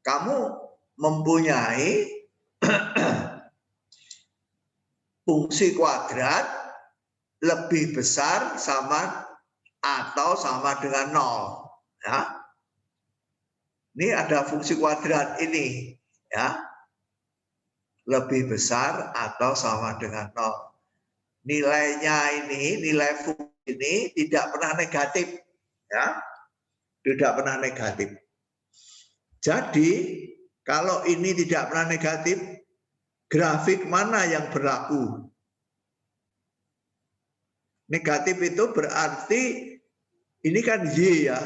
kamu mempunyai fungsi kuadrat lebih besar sama atau sama dengan 0. Ya. Ini ada fungsi kuadrat ini. Ya. Lebih besar atau sama dengan 0. Nilainya ini, nilai fungsi ini tidak pernah negatif. Ya. Tidak pernah negatif. Jadi, kalau ini tidak pernah negatif, grafik mana yang berlaku? Negatif itu berarti ini kan Y ya.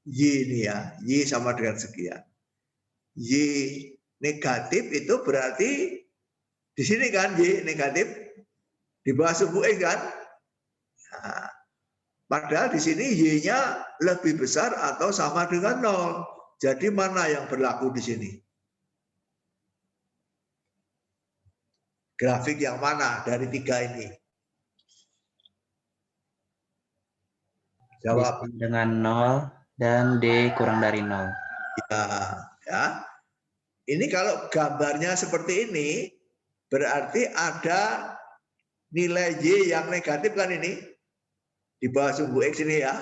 Y ini ya. Y sama dengan sekian. Y negatif itu berarti di sini kan Y negatif. Di bawah sumbu X kan. Nah, padahal di sini Y-nya lebih besar atau sama dengan 0. Jadi mana yang berlaku di sini? Grafik yang mana dari 3 ini? Jawab. Dengan 0 dan D kurang dari 0. Ya, ya. Ini kalau gambarnya seperti ini, berarti ada nilai Y yang negatif kan ini. Di bawah sumbu X ini ya.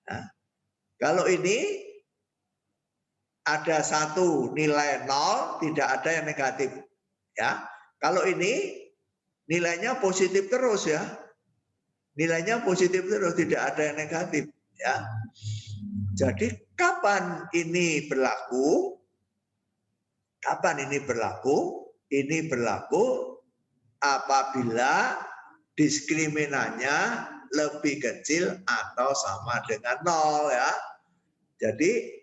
Nah, kalau ini ada 1 nilai 0, tidak ada yang negatif. Ya. Kalau ini nilainya positif terus ya. Nilainya positif terus, tidak ada yang negatif ya. Jadi kapan ini berlaku? Kapan ini berlaku? Ini berlaku apabila diskriminannya lebih kecil atau sama dengan 0 ya. Jadi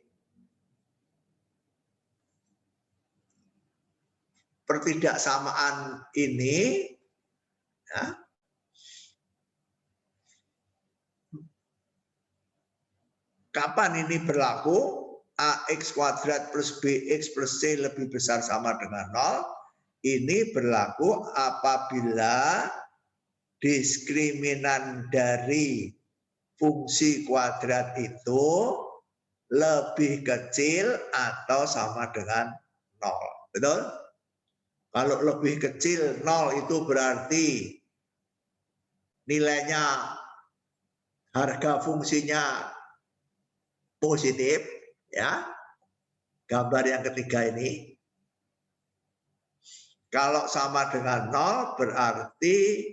pertidaksamaan ini ya, kapan ini berlaku? AX kuadrat plus BX plus C lebih besar sama dengan 0. Ini berlaku apabila diskriminan dari fungsi kuadrat itu lebih kecil atau sama dengan 0. Betul? Kalau lebih kecil 0 itu berarti nilainya, harga fungsinya positif, ya. Gambar yang ketiga ini. Kalau sama dengan 0 berarti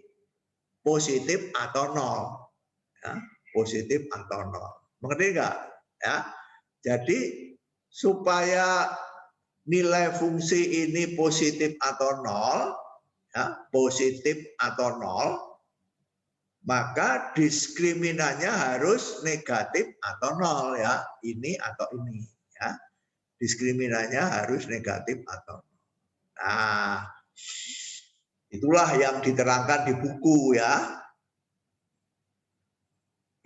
positif atau 0. Ya, positif atau 0. Mengerti enggak? Ya. Jadi supaya nilai fungsi ini positif atau 0, ya, positif atau 0, maka diskriminannya harus negatif atau 0 ya, ini atau ini ya. Diskriminannya harus negatif atau 0. Nah, itulah yang diterangkan di buku ya.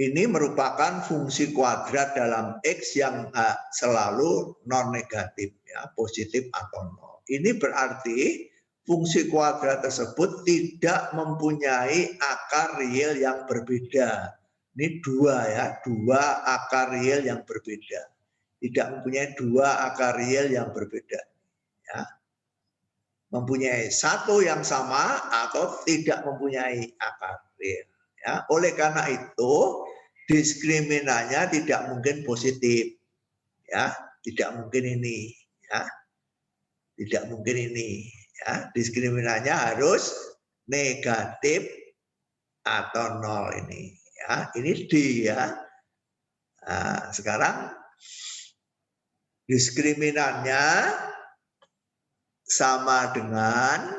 Ini merupakan fungsi kuadrat dalam X yang selalu non negatif ya, positif atau 0. Ini berarti fungsi kuadrat tersebut tidak mempunyai akar real yang berbeda. Ini dua ya, dua akar real yang berbeda. Tidak mempunyai dua akar real yang berbeda. Ya. Mempunyai satu yang sama atau tidak mempunyai akar real. Ya. Oleh karena itu diskriminannya tidak mungkin positif. Ya, tidak mungkin ini. Ya. Tidak mungkin ini. Ya, diskriminannya harus negatif atau 0 ini. Ya, ini D ya. Nah, sekarang diskriminannya sama dengan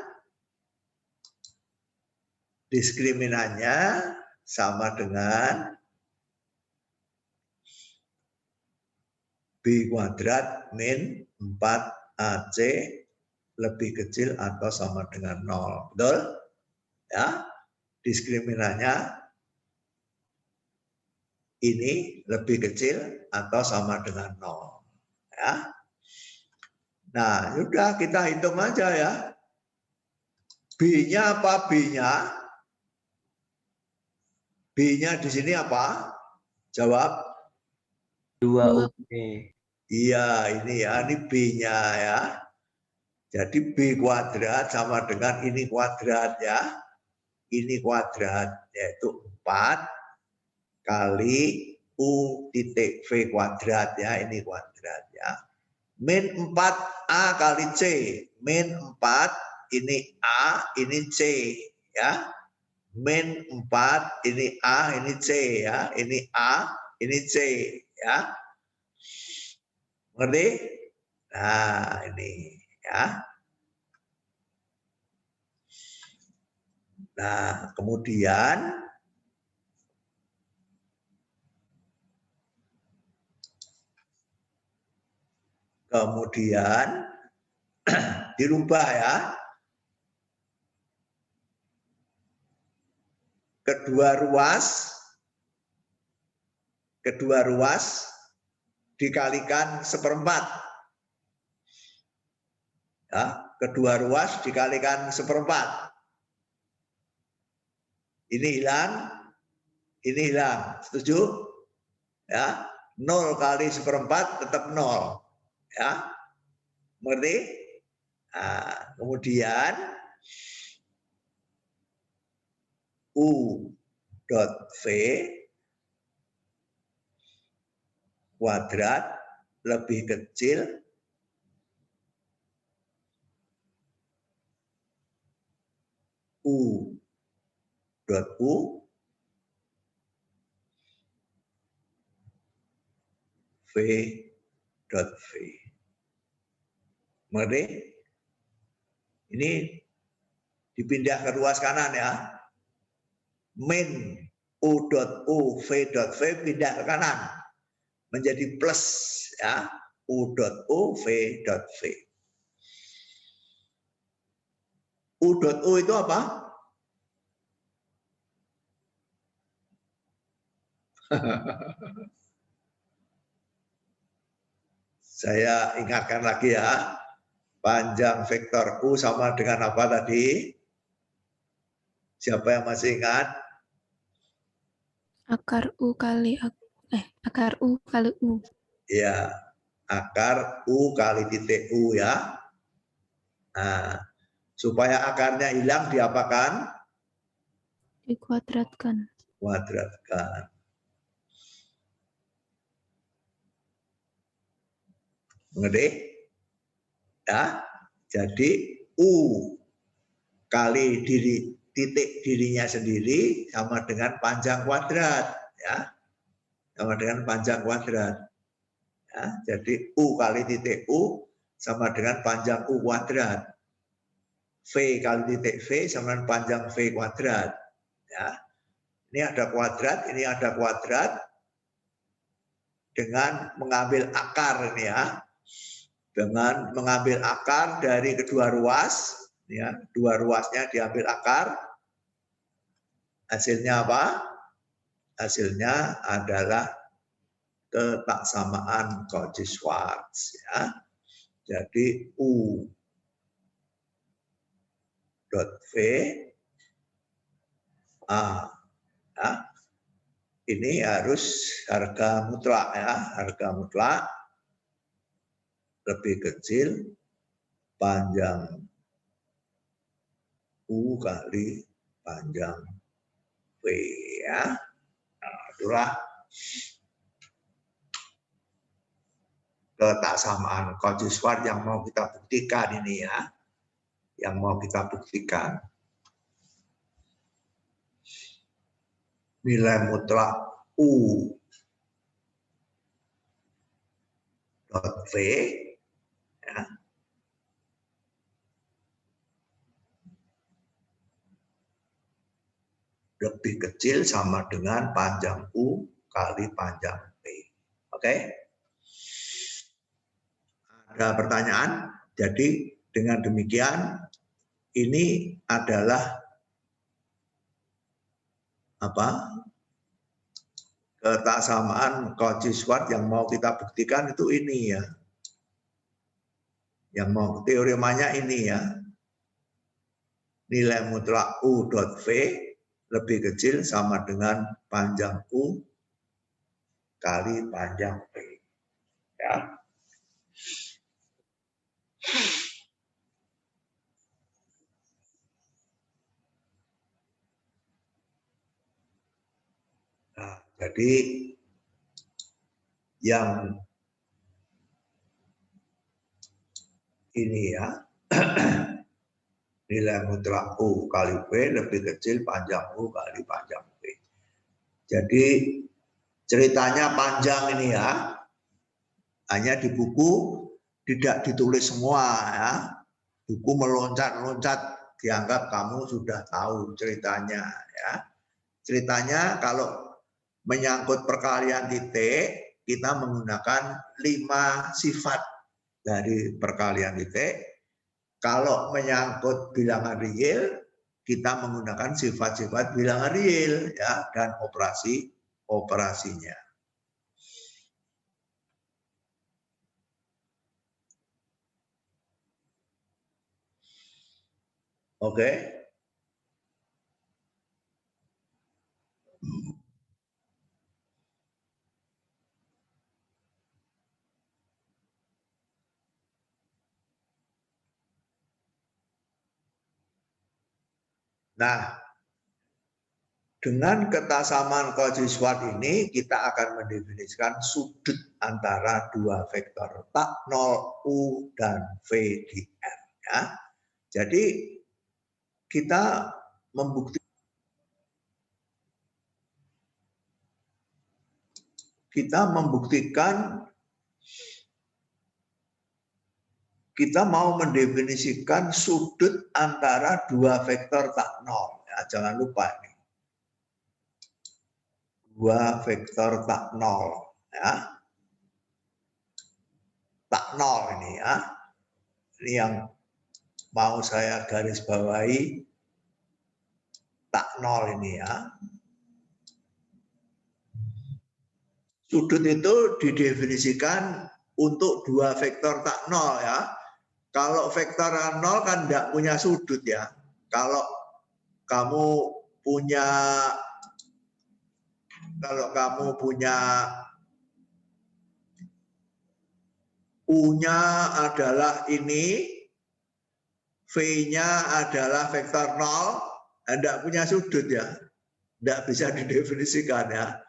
B kuadrat min 4AC lebih kecil atau sama dengan 0. Betul? Ya. Diskriminannya ini lebih kecil atau sama dengan 0. Ya. Nah, sudah kita hitung aja ya. B-nya apa B-nya? B-nya di sini apa? Jawab. 2UP. Iya, ini ya, ini B-nya ya. Jadi B kuadrat sama dengan ini kuadrat ya. Ini kuadrat, yaitu 4 kali U titik V kuadrat ya. Ini kuadrat ya. Min 4A kali C. Min 4 ini A, ini C ya. Min 4 ini A, ini C ya. Ini A, ini C ya. Ngerti? Nah, ini ya. Nah, kemudian dirubah ya. Kedua ruas dikalikan 1/4. Ya, kedua ruas dikalikan 1/4. Ini hilang. Setuju? Ya, 0 kali 1/4 tetap 0. Ya. Mengerti? Nah, kemudian U dot V kuadrat lebih kecil U dot U V dot V. Mengerti? Ini dipindah ke ruas kanan ya. Min U dot U V dot V pindah ke kanan. Menjadi plus ya. U dot U V dot V. U.U itu apa? Saya ingatkan lagi ya. Panjang vektor U sama dengan apa tadi? Siapa yang masih ingat? Akar U kali U. Ya, akar U kali titik U ya. Nah, supaya akarnya hilang diapakan? Dikuadratkan. Kuadratkan. Mengerti? Ya, jadi U kali titik dirinya sendiri sama dengan panjang kuadrat, ya, sama dengan panjang kuadrat. Ya, jadi U kali titik U sama dengan panjang U kuadrat. V kali titik V sama dengan panjang V kuadrat. Ya, ini ada kuadrat, ini ada kuadrat. Dengan mengambil akar ini ya, dengan mengambil akar dari kedua ruas, ya, dua ruasnya diambil akar, hasilnya apa? Hasilnya adalah ketaksamaan Cauchy-Schwarz, ya. Jadi U dot V A, ya. Ini harus harga mutlak ya, harga mutlak lebih kecil panjang U kali panjang V ya. Nah, itulah ketaksamaan Cauchy-Schwarz yang mau kita buktikan ini ya. Yang mau kita buktikan. Nilai mutlak U dot V ya, lebih kecil sama dengan panjang U kali panjang V. Oke? Ada pertanyaan? Jadi dengan demikian ini adalah apa? Ketaksamaan Cauchy-Schwarz yang mau kita buktikan itu ini ya. Yang mau teoremanya ini ya. Nilai mutlak U dot V lebih kecil sama dengan panjang U kali panjang V. Ya. Nah, jadi yang ini ya, nilai mutlak U kali V lebih kecil panjang U kali panjang V. Jadi ceritanya panjang ini ya, hanya di buku tidak ditulis semua ya. Buku meloncat-loncat dianggap kamu sudah tahu ceritanya ya. Ceritanya kalau menyangkut perkalian titik, kita menggunakan 5 sifat dari perkalian titik. Kalau menyangkut bilangan real, kita menggunakan sifat-sifat bilangan real ya, dan operasinya. Oke. Nah, dengan ketaksamaan Cauchy-Schwarz ini kita akan mendefinisikan sudut antara dua vektor tak 0 U dan V di R ya. Jadi kita membuktikan kita mau mendefinisikan sudut antara dua vektor tak nol. Ya, jangan lupa ini. Dua vektor tak nol. Ya. Tak nol ini ya. Ini yang mau saya garis bawahi tak nol ini ya. Sudut itu didefinisikan untuk dua vektor tak nol ya. Kalau vektor nol kan tidak punya sudut ya. Kalau kamu punya U-nya adalah ini, V-nya adalah vektor 0, tidak punya sudut ya. Tidak bisa didefinisikan ya.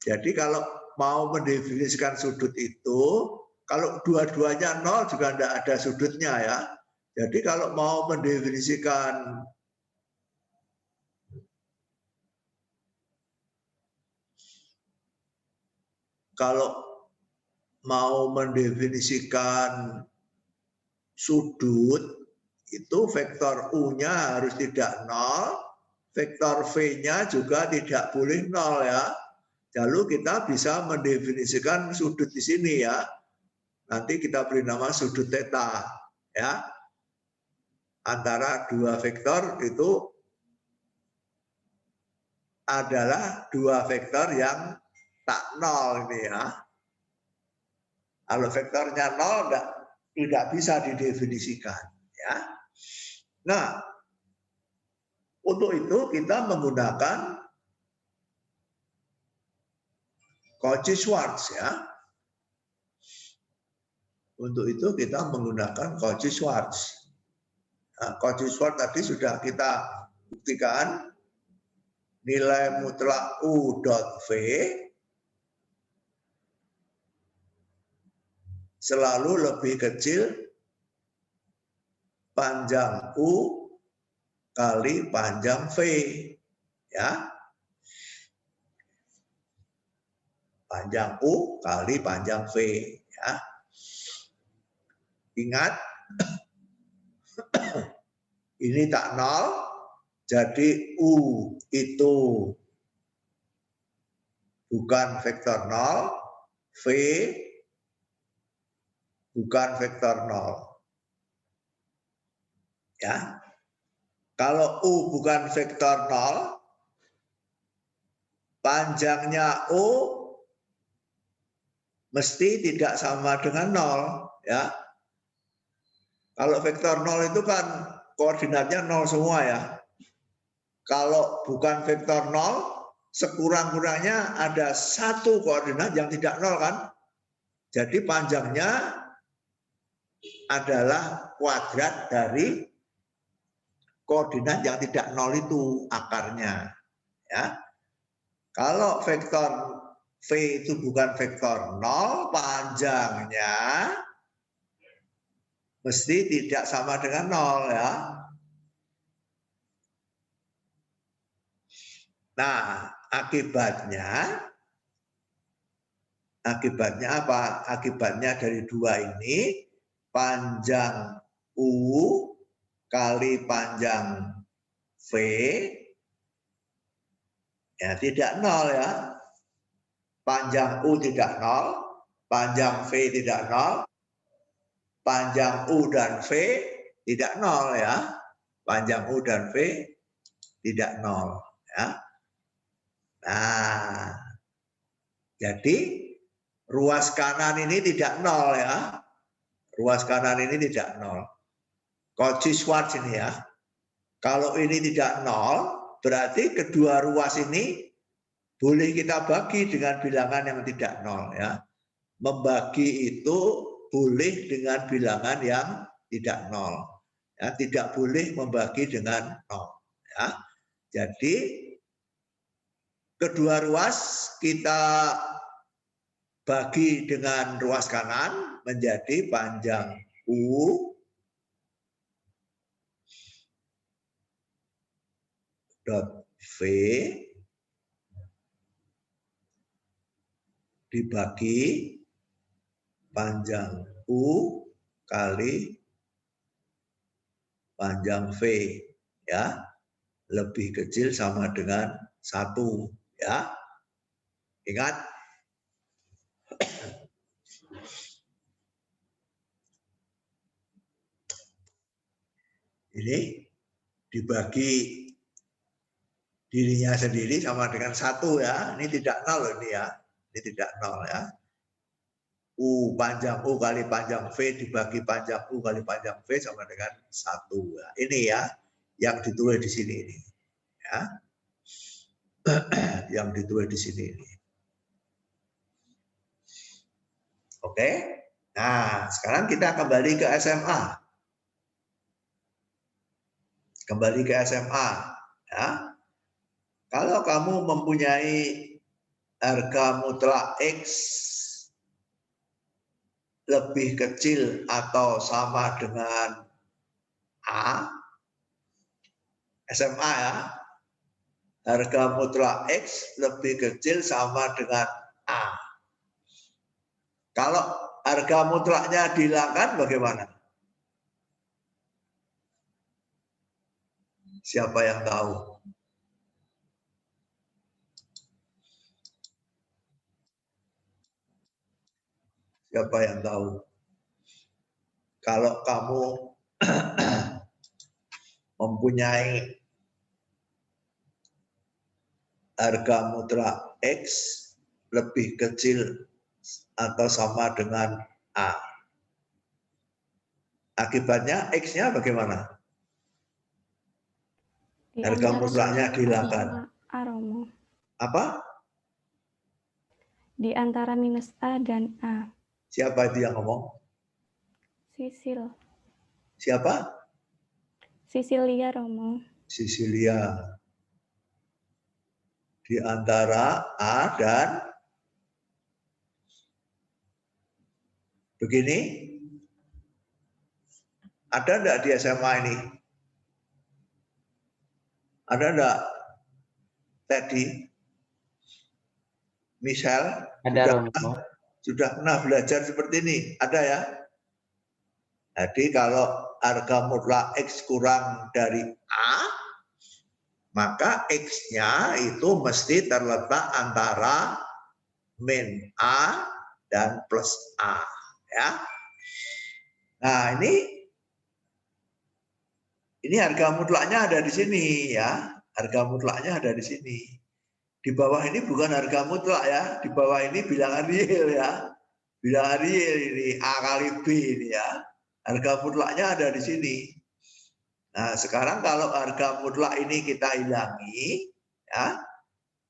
Jadi kalau mau mendefinisikan sudut itu, kalau dua-duanya 0 juga tidak ada sudutnya ya. Jadi kalau mau mendefinisikan sudut, itu vektor U-nya harus tidak 0, vektor V-nya juga tidak boleh 0 ya. Lalu kita bisa mendefinisikan sudut di sini ya. Nanti kita beri nama sudut theta ya. Antara dua vektor itu adalah dua vektor yang tak 0 ini ya. Kalau vektornya 0 tidak bisa didefinisikan ya. Nah, untuk itu kita menggunakan Cauchy-Schwarz ya. Untuk itu kita menggunakan Cauchy-Schwarz. Nah, Cauchy-Schwarz tadi sudah kita buktikan nilai mutlak U dot V selalu lebih kecil panjang U kali panjang V ya. Panjang U kali panjang V ya. Ingat ini tak 0, jadi U itu bukan vektor 0, V bukan vektor 0. Ya. Kalau U bukan vektor 0, panjangnya U mesti tidak sama dengan 0 ya. Kalau vektor 0 itu kan koordinatnya 0 semua ya. Kalau bukan vektor 0, sekurang-kurangnya ada satu koordinat yang tidak 0 kan. Jadi panjangnya adalah kuadrat dari koordinat yang tidak 0 itu akarnya ya. Kalau vektor V itu bukan vektor 0, panjangnya mesti tidak sama dengan 0 ya. Nah, akibatnya apa? Akibatnya dari dua ini, panjang U kali panjang V ya tidak 0 ya. Panjang U tidak 0, panjang V tidak 0, panjang U dan V tidak 0 ya. Panjang U dan V tidak 0 ya. Nah, jadi ruas kanan ini tidak 0 ya. Ruas kanan ini tidak 0. Cauchy-Schwarz ini ya. Kalau ini tidak 0, berarti kedua ruas ini boleh kita bagi dengan bilangan yang tidak 0 ya. Membagi itu boleh dengan bilangan yang tidak 0. Ya, tidak boleh membagi dengan 0 ya. Jadi kedua ruas kita bagi dengan ruas kanan menjadi panjang U dot V dibagi panjang U kali panjang V ya, lebih kecil sama dengan 1 ya. Ingat Ini dibagi dirinya sendiri sama dengan 1 ya. Ini tidak 0 ini ya. Ini tidak 0 ya. U panjang U kali panjang V dibagi panjang U kali panjang V sama dengan 1 ya. Ini ya yang ditulis di sini ini. Ya. Yang ditulis di sini ini. Oke. Nah, sekarang kita kembali ke SMA. Kembali ke SMA ya. Kalau kamu mempunyai harga mutlak X lebih kecil atau sama dengan A, SMA ya, harga mutlak X lebih kecil sama dengan A. Kalau harga mutlaknya dihilangkan bagaimana? Siapa yang tahu? Siapa yang tahu? Kalau kamu mempunyai harga mutlak X lebih kecil atau sama dengan A. Akibatnya X-nya bagaimana? Harga mutlaknya dihilangkan. A, Romo. Apa? Di antara minus A dan A. Siapa itu yang ngomong? Sisil. Siapa? Sisilia, Romo. Sisilia. Di antara A dan begini. Ada enggak di SMA ini? Ada enggak tadi? Misal Ada Romo. sudah pernah belajar seperti ini, ada ya? Jadi kalau harga mutlak X kurang dari A, maka X-nya itu mesti terletak antara min A dan plus A. Ya. Nah ini harga mutlaknya ada di sini ya. Harga mutlaknya ada di sini. Di bawah ini bukan harga mutlak ya, di bawah ini bilangan real ya. Bilangan real ini A kali B ini ya. Harga mutlaknya ada di sini. Nah, sekarang kalau harga mutlak ini kita hilangi ya,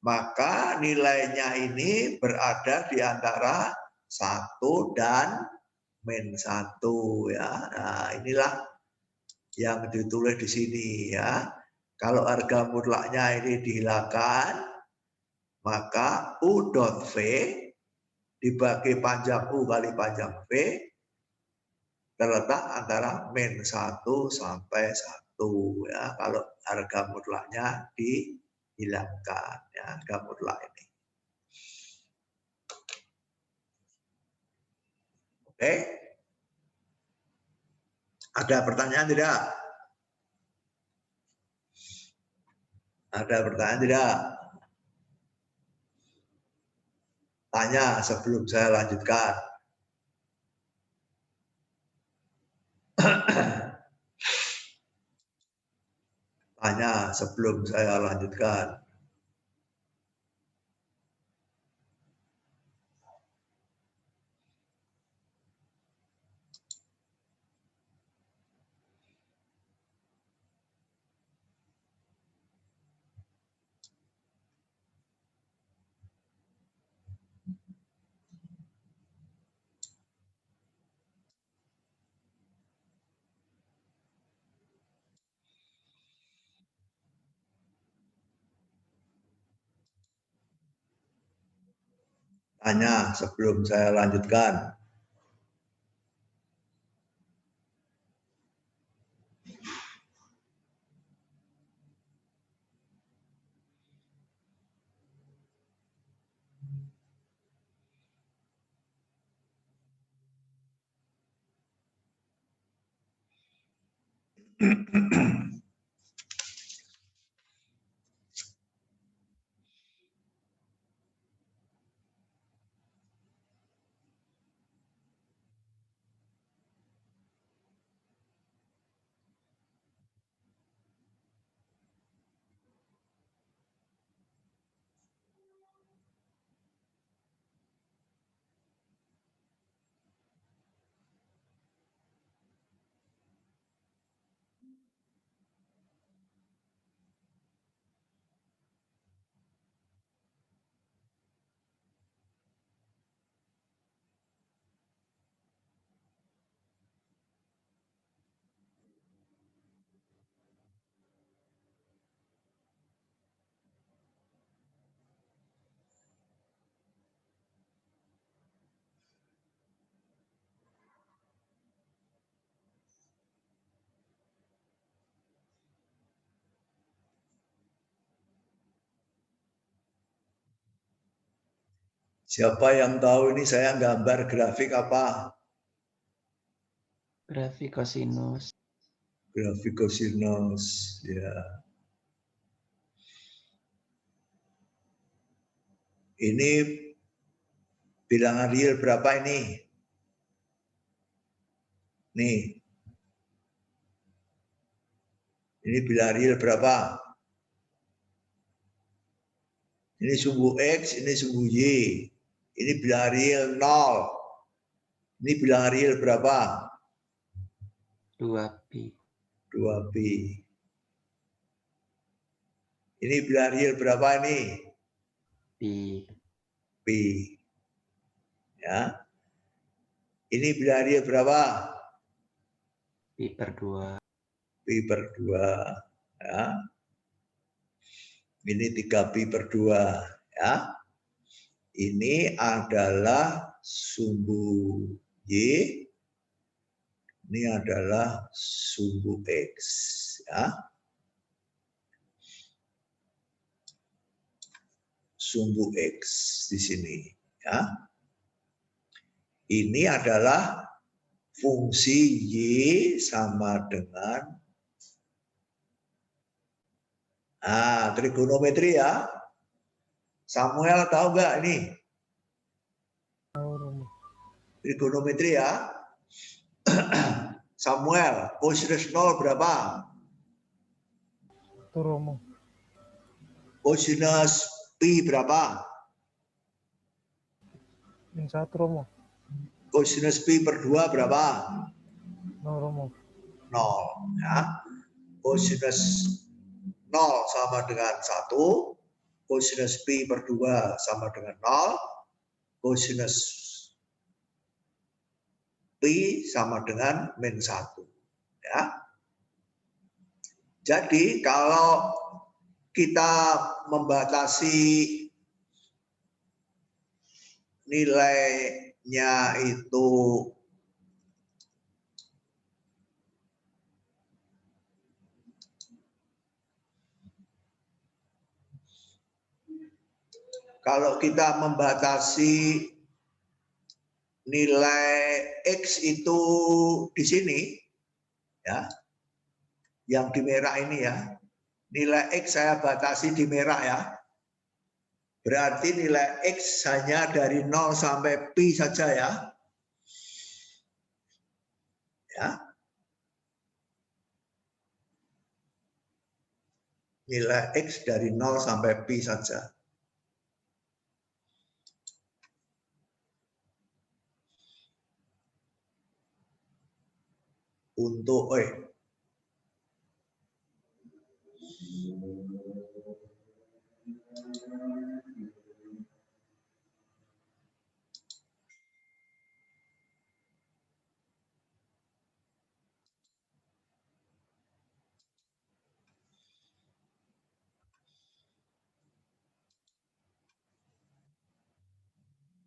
maka nilainya ini berada di antara 1 dan min 1 ya. Nah, inilah yang ditulis di sini ya. Kalau harga mutlaknya ini dihilangkan, maka U dot V dibagi panjang U kali panjang V terletak antara min 1 sampai 1 ya. Kalau harga mutlaknya dihilangkan ya, harga mutlak ini. Oke. Ada pertanyaan tidak? Ada pertanyaan tidak? Tanya sebelum saya lanjutkan. Tanya sebelum saya lanjutkan. Tanya sebelum saya lanjutkan. Siapa yang tahu ini saya gambar grafik apa? Grafik kosinus. Grafik kosinus, ya. Ini bilangan real berapa ini? Nih. Ini bilangan real berapa? Ini sumbu X, ini sumbu Y. Ini bilangan real 0. Ini bilangan real berapa? 2pi. 2pi. Ini bilangan real berapa ini? Pi. Pi. Ya. Ini bilangan real berapa? Pi per 2. Pi per 2. Ya. Ini 3pi per 2. Ya. Ini adalah sumbu Y. Ini adalah sumbu X. Ya. Sumbu X di sini. Ya. Ini adalah fungsi Y sama dengan trigonometri ya. Samuel tahu nggak ini? Tahu, Romo. Trigonometri ya. Samuel, kosinus 0 berapa? Itu Romo. Kosinus pi berapa? Min 1 Romo. Kosinus pi per 2 berapa? No Romo. 0. Ya. Kosinus 0 sama dengan 1. Kosinus pi per 2 sama dengan 0. Kosinus pi sama dengan min 1. Ya. Jadi kalau kita membatasi nilainya itu kalau kita membatasi nilai X itu di sini, ya, yang di merah ini ya, nilai X saya batasi di merah ya, berarti nilai X hanya dari 0 sampai pi saja ya. Ya. Nilai X dari 0 sampai pi saja. Untuk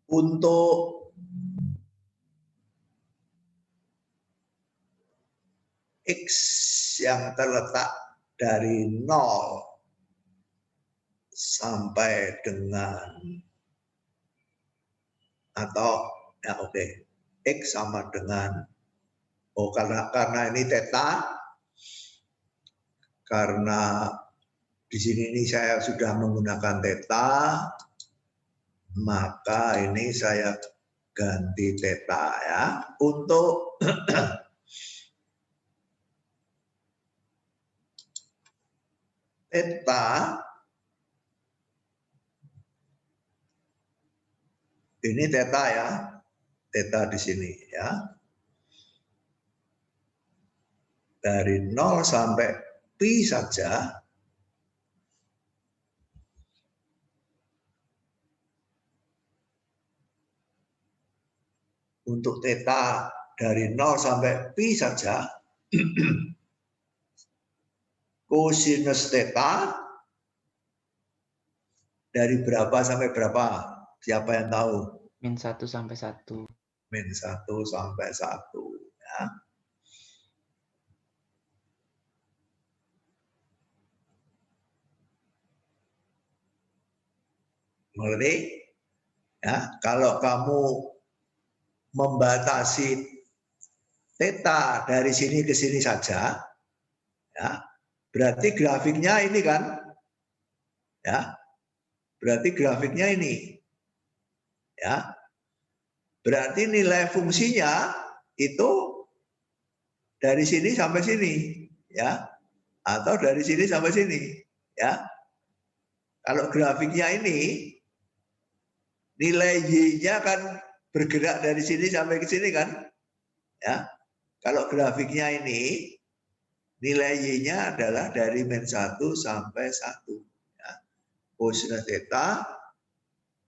untuk X yang terletak dari 0 sampai dengan atau ya oke, X sama dengan karena ini theta, karena di sini ini saya sudah menggunakan theta, maka ini saya ganti theta ya. Untuk theta ini theta ya, theta di sini ya. Dari 0 sampai pi saja untuk theta dari 0 sampai pi saja kosinus theta dari berapa sampai berapa? Siapa yang tahu? Min 1 sampai 1. Min 1 sampai 1 ya. Mengerti? Ya, kalau kamu membatasi theta dari sini ke sini saja, ya, berarti grafiknya ini kan, ya, berarti grafiknya ini, ya, berarti nilai fungsinya itu dari sini sampai sini, ya, atau dari sini sampai sini, ya. Kalau grafiknya ini, nilai y-nya kan bergerak dari sini sampai ke sini kan, ya. Kalau grafiknya ini, nilai y-nya adalah dari -1 sampai 1. Ya. Kosinus theta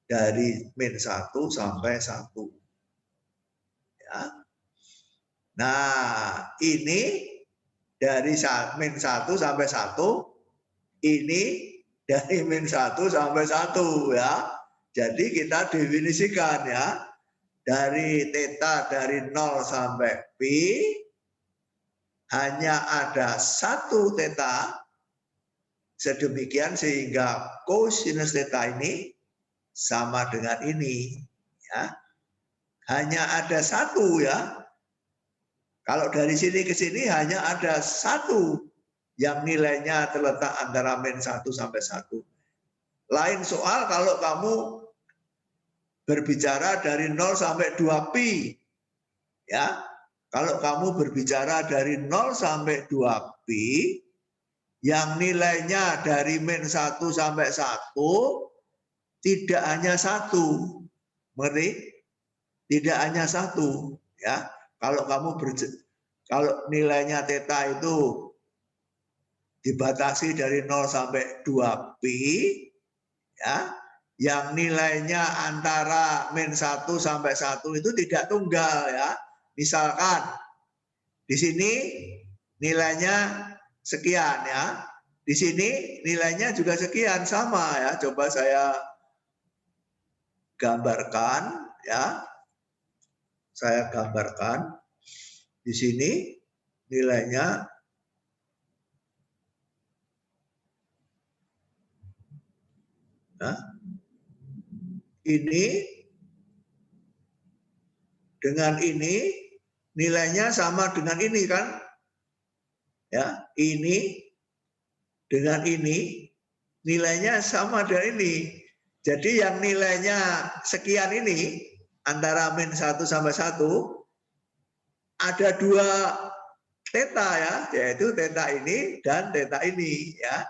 dari -1 sampai 1. Ya. Nah, ini dari -1 sampai 1, ini dari -1 sampai 1 ya. Jadi kita definisikan ya, dari theta dari 0 sampai pi hanya ada 1 theta, sedemikian sehingga kosinus theta ini sama dengan ini ya. Hanya ada 1 ya. Kalau dari sini ke sini hanya ada 1 yang nilainya terletak antara -1 sampai 1. Lain soal kalau kamu berbicara dari 0 sampai 2 pi. Ya. Kalau kamu berbicara dari 0 sampai 2 pi yang nilainya dari -1 sampai 1 tidak hanya 1. Mengerti? Tidak hanya 1 ya. Kalau kalau nilainya theta itu dibatasi dari 0 sampai 2 pi ya, yang nilainya antara -1 sampai 1 itu tidak tunggal ya. Misalkan di sini nilainya sekian ya. Di sini nilainya juga sekian, sama ya. Coba saya gambarkan ya. Saya gambarkan di sini nilainya nah, ini dengan ini nilainya sama dengan ini kan? Ya, ini dengan ini nilainya sama dengan ini. Jadi yang nilainya sekian ini antara -1 sampai 1 ada 2 theta ya, yaitu theta ini dan theta ini ya.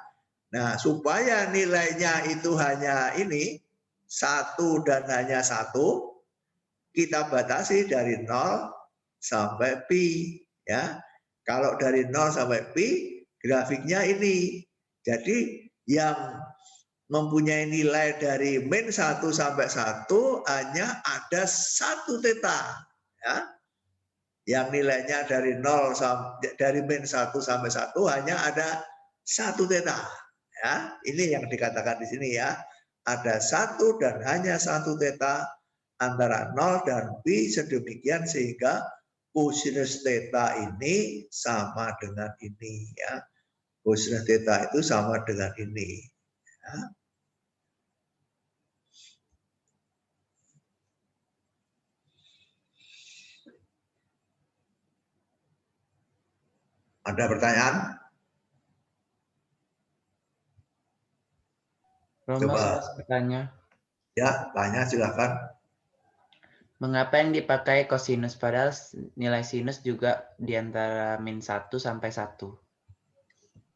Nah, supaya nilainya itu hanya ini 1 dan hanya 1, kita batasi dari 0 sampai pi ya. Kalau dari 0 sampai pi grafiknya ini. Jadi yang mempunyai nilai dari -1 sampai 1 hanya ada 1 theta ya. Yang nilainya dari 0 sampai dari -1 sampai 1 hanya ada 1 theta ya. Ini yang dikatakan di sini ya. Ada 1 dan hanya 1 theta antara 0 dan pi, sedemikian sehingga kosinus theta ini sama dengan ini ya. Kosinus theta itu sama dengan ini ya. Ada pertanyaan? Romo, Coba. saya bertanya. Ya, tanya silakan. Mengapa yang dipakai kosinus padahal nilai sinus juga di antara -1 sampai 1?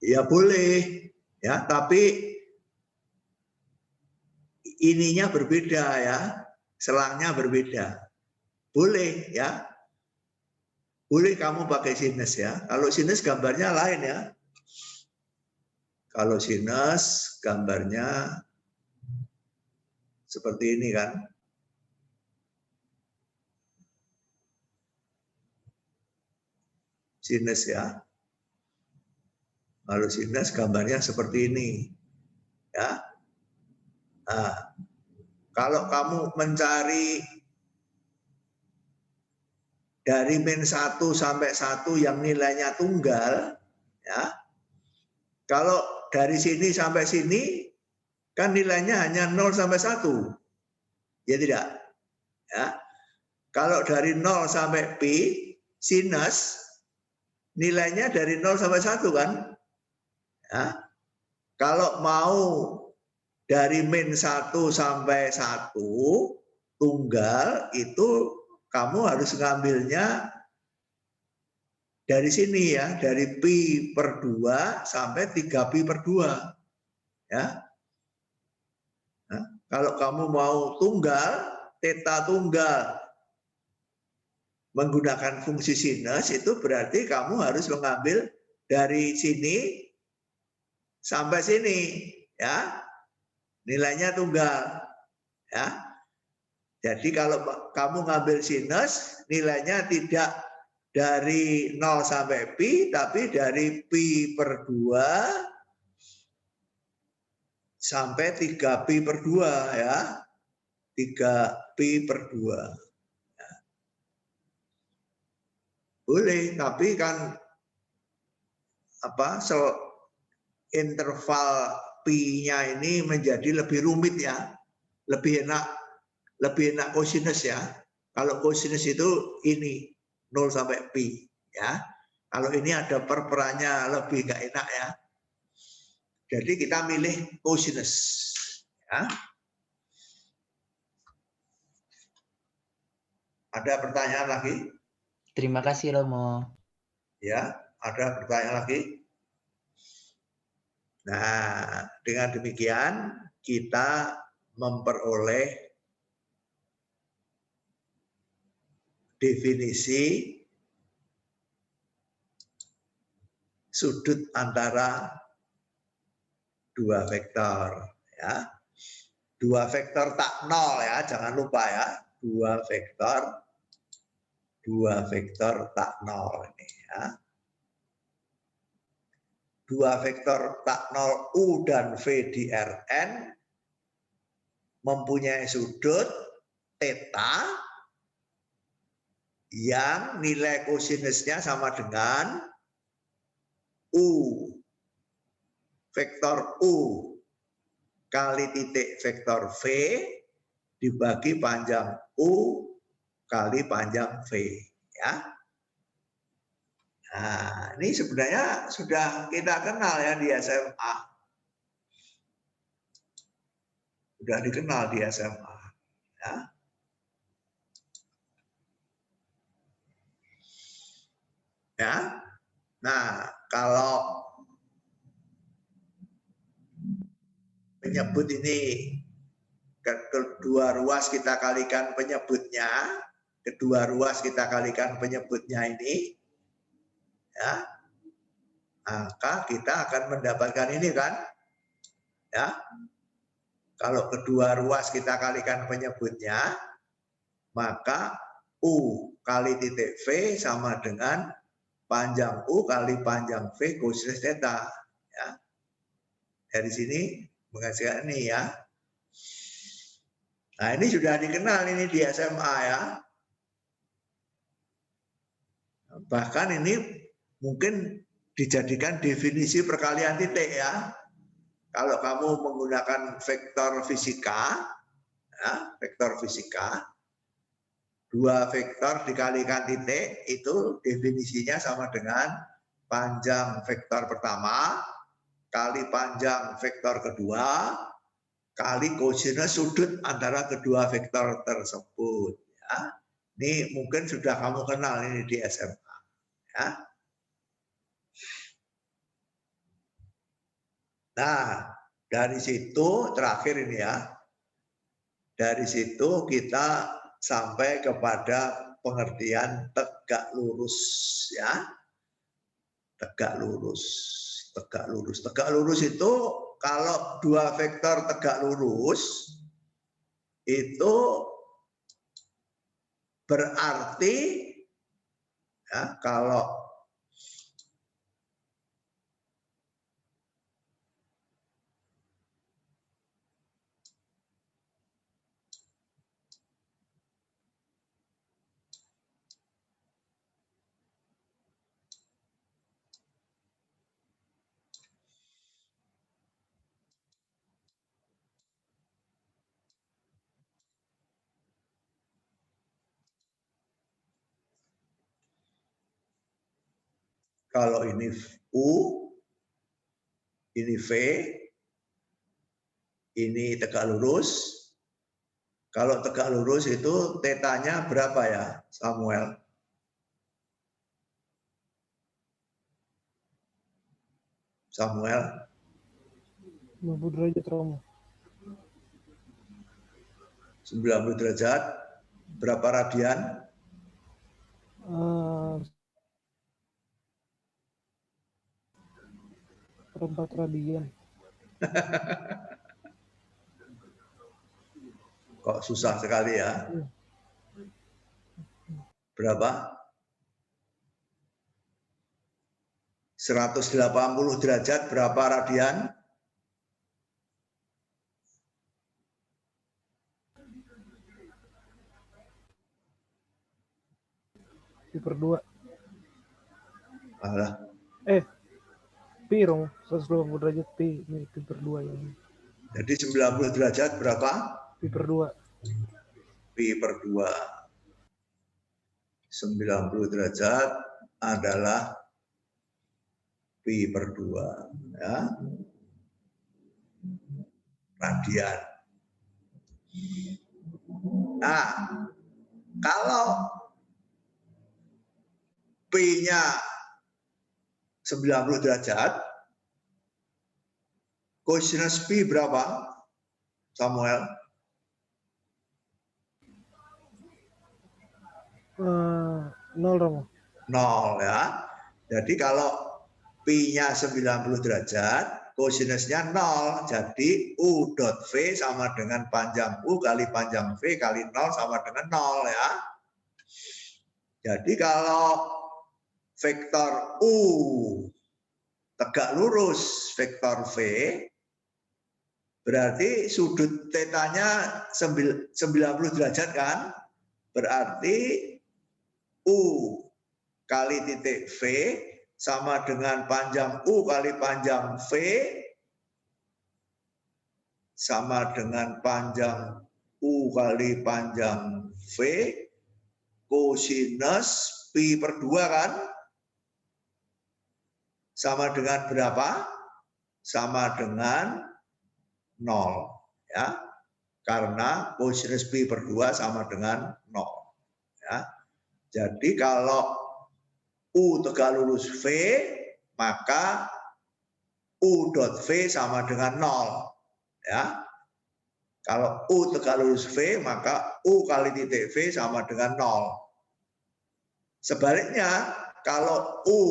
Ya boleh, ya, tapi ininya berbeda ya, selangnya berbeda. Boleh ya. Boleh kamu pakai sinus ya. Kalau sinus gambarnya lain ya. Kalau sinus gambarnya seperti ini kan. Sinus ya. Kalau sinus gambarnya seperti ini. Ya. Nah, kalau kamu mencari dari -1 sampai 1 yang nilainya tunggal, ya. Kalau dari sini sampai sini kan nilainya hanya 0 sampai 1. Ya tidak? Ya. Kalau dari 0 sampai pi, sinus nilainya dari 0 sampai 1 kan? Ya. Kalau mau dari min 1 sampai 1 tunggal itu kamu harus ngambilnya dari sini ya, dari pi per 2 sampai 3 pi per 2. Ya. Nah, kalau kamu mau tunggal, theta tunggal menggunakan fungsi sinus itu berarti kamu harus mengambil dari sini sampai sini ya. Nilainya tunggal ya. Jadi kalau kamu ngambil sinus nilainya tidak dari 0 sampai pi tapi dari pi per 2 sampai 3 pi per 2 ya. 3 pi per 2. Boleh, tapi kan interval pi-nya ini menjadi lebih rumit ya. Lebih enak kosinus ya. Kalau kosinus itu ini 0 sampai pi ya. Kalau ini ada perperannya lebih nggak enak ya. Jadi kita milih kosinus ya. Ada pertanyaan lagi? Terima kasih Romo. Ya, ada pertanyaan lagi? Nah, dengan demikian kita memperoleh definisi sudut antara dua vektor ya. Dua vektor tak nol ya, jangan lupa ya. Dua vektor tak nol ini ya. Dua vektor tak nol U dan V di Rn mempunyai sudut theta yang nilai kosinusnya sama dengan U vektor U kali titik vektor V dibagi panjang U kali panjang V ya. Nah, ini sebenarnya sudah kita kenal ya di SMA. Sudah dikenal di SMA ya. Ya. Nah, kalau menyebut ini kedua ruas kita kalikan penyebutnya, ini ya, maka kita akan mendapatkan ini kan ya. Kalau kedua ruas kita kalikan penyebutnya, maka U kali titik V sama dengan panjang U kali panjang V kosinus theta ya. Dari sini menghasilkan ini ya. Nah, ini sudah dikenal ini di SMA ya. Bahkan ini mungkin dijadikan definisi perkalian titik ya. Kalau kamu menggunakan vektor fisika, ya, dua vektor dikalikan titik itu definisinya sama dengan panjang vektor pertama kali panjang vektor kedua kali kosinus sudut antara kedua vektor tersebut. Ya. Ini mungkin sudah kamu kenal ini di SMA. Ya. Nah, dari situ terakhir ini ya, dari situ kita sampai kepada pengertian tegak lurus ya. Tegak lurus itu kalau dua vektor tegak lurus itu berarti ya, kalau Kalau ini U, ini V, ini tegak lurus. Kalau tegak lurus itu tetanya berapa ya, Samuel? Samuel? 90 derajat Romo. 90 derajat, berapa radian? 4 radian. Kok susah sekali ya? Berapa? 180 derajat berapa radian? pi/2. Alah, Pi Romo, 180 derajat pi, ini pi/2 ya. jadi 90 derajat berapa? Pi/2. Pi/2. 90 derajat adalah Pi/2 ya. Radian. Nah, kalau P-nya 90 derajat, kosinus Pi berapa, Samuel? 0 Romo. 0 ya. Jadi kalau Pi-nya 90 derajat, kosinusnya 0. Jadi U dot V sama dengan panjang U kali panjang V kali 0 sama dengan 0 ya. Jadi kalau vektor U tegak lurus vektor V, berarti sudut tetanya 90 derajat kan? Berarti U kali titik V sama dengan panjang U kali panjang V sama dengan panjang U kali panjang V kosinus Pi/2 kan? Sama dengan berapa? Sama dengan 0 ya. Karena kosinus Pi/2 sama dengan 0 ya. Jadi kalau U tegak lurus V, maka U dot V sama dengan 0 ya. Kalau U tegak lurus V, maka U kali titik V sama dengan 0. Sebaliknya, kalau U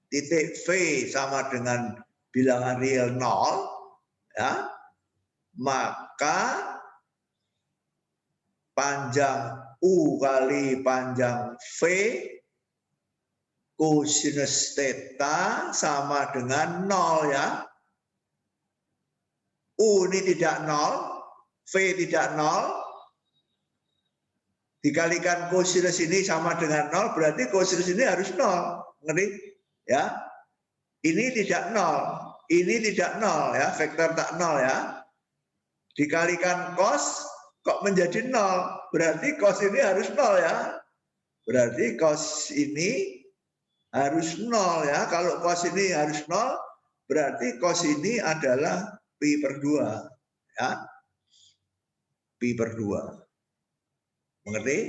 titik V sama dengan bilangan real 0, ya, maka panjang U kali panjang V kosinus theta sama dengan 0 ya. U ini tidak 0, V tidak 0, dikalikan kosinus ini sama dengan 0, berarti kosinus ini harus 0. Ngerti? Ya. Ini tidak 0, ini tidak 0 ya, vektor tak 0 ya. Dikalikan cos kok menjadi 0, berarti cos ini harus 0 ya. Berarti cos ini harus 0 ya. Kalau cos ini harus 0, berarti cos ini adalah Pi/2 ya. Pi/2. Mengerti?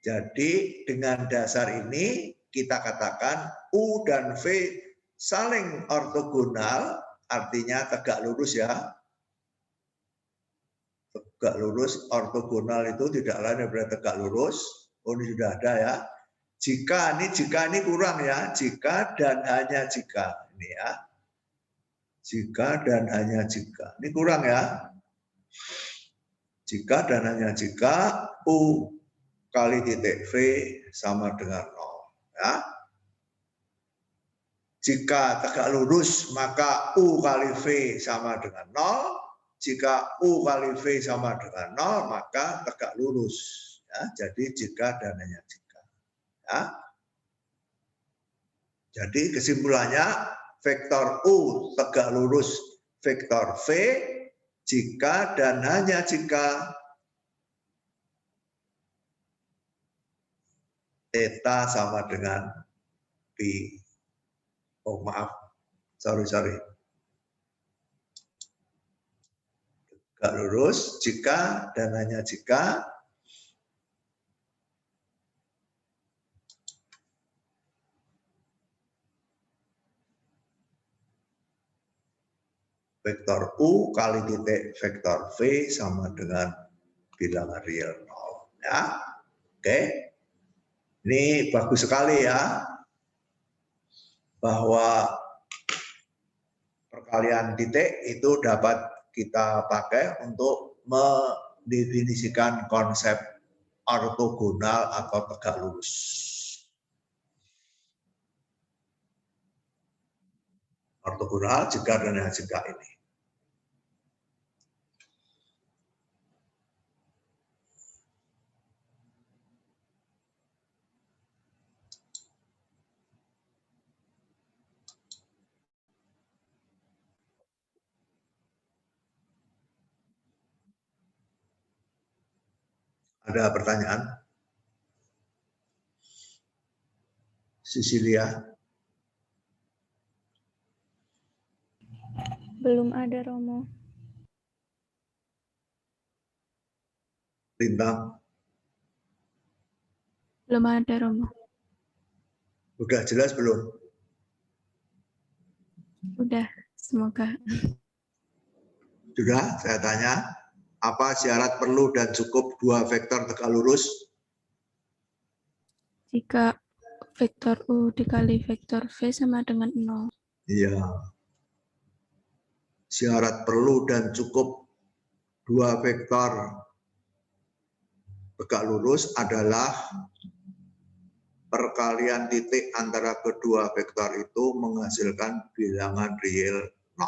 Jadi dengan dasar ini kita katakan U dan V saling ortogonal, artinya tegak lurus ya. Tegak lurus, ortogonal itu tidak lain daripada tegak lurus. Oh, ini sudah ada ya. Jika ini kurang ya. Jika dan hanya jika. Ini ya. Jika dan hanya jika. Ini kurang ya. Jika dan hanya jika U kali titik V sama dengan 0 ya. Jika tegak lurus maka U kali V sama dengan 0. Jika U kali V sama dengan 0 maka tegak lurus ya. Jadi jika dan hanya jika ya. Jadi kesimpulannya vektor U tegak lurus vektor V jika dan hanya jika theta sama dengan B. Oh maaf, sorry. Tegak lurus jika dan hanya jika vektor U kali titik vektor V sama dengan bilangan real 0. Ya, oke. Ini bagus sekali ya, bahwa perkalian titik itu dapat kita pakai untuk mendefinisikan konsep ortogonal atau tegak lurus. Ortogonal jika dan hanya jika ini. Ada pertanyaan? Sisilia? Belum ada, Romo. Lintang? Belum ada, Romo. Udah jelas belum? Udah, semoga. Sudah, saya tanya. Apa syarat perlu dan cukup dua vektor tegak lurus? Jika vektor U dikali vektor V sama dengan 0. Iya. Syarat perlu dan cukup dua vektor tegak lurus adalah perkalian titik antara kedua vektor itu menghasilkan bilangan real 0.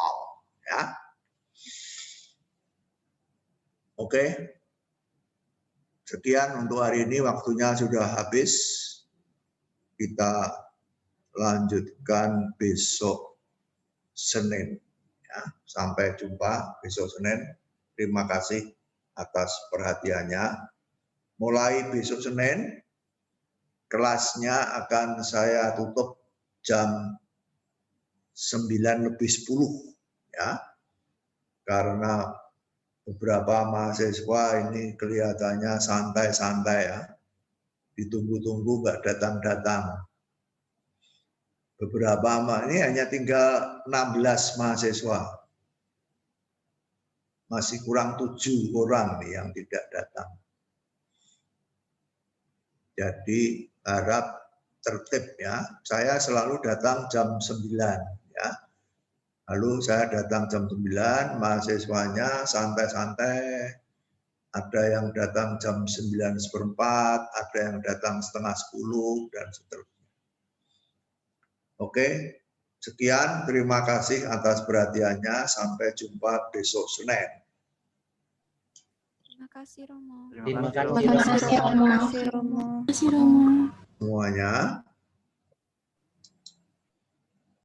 Ya. Oke. Sekian untuk hari ini, waktunya sudah habis. Kita lanjutkan besok Senin. Ya, sampai jumpa besok Senin. Terima kasih atas perhatiannya. Mulai besok Senin, kelasnya akan saya tutup jam 9:10 ya. Karena beberapa mahasiswa ini kelihatannya santai-santai ya. Ditunggu-tunggu nggak datang-datang. Beberapa ini hanya tinggal 16 mahasiswa. Masih kurang 7 orang nih yang tidak datang. Jadi harap tertib ya. Saya selalu datang jam 9 ya. Lalu saya datang jam 9, mahasiswanya santai-santai. Ada yang datang jam 9:15, ada yang datang 9:30 dan seterusnya. Oke, sekian. Terima kasih atas perhatiannya. Sampai jumpa besok Senin. Terima kasih, Romo. Terima Terima kasih, Romo. kasih, Romo. Terima kasih, Romo. Semuanya.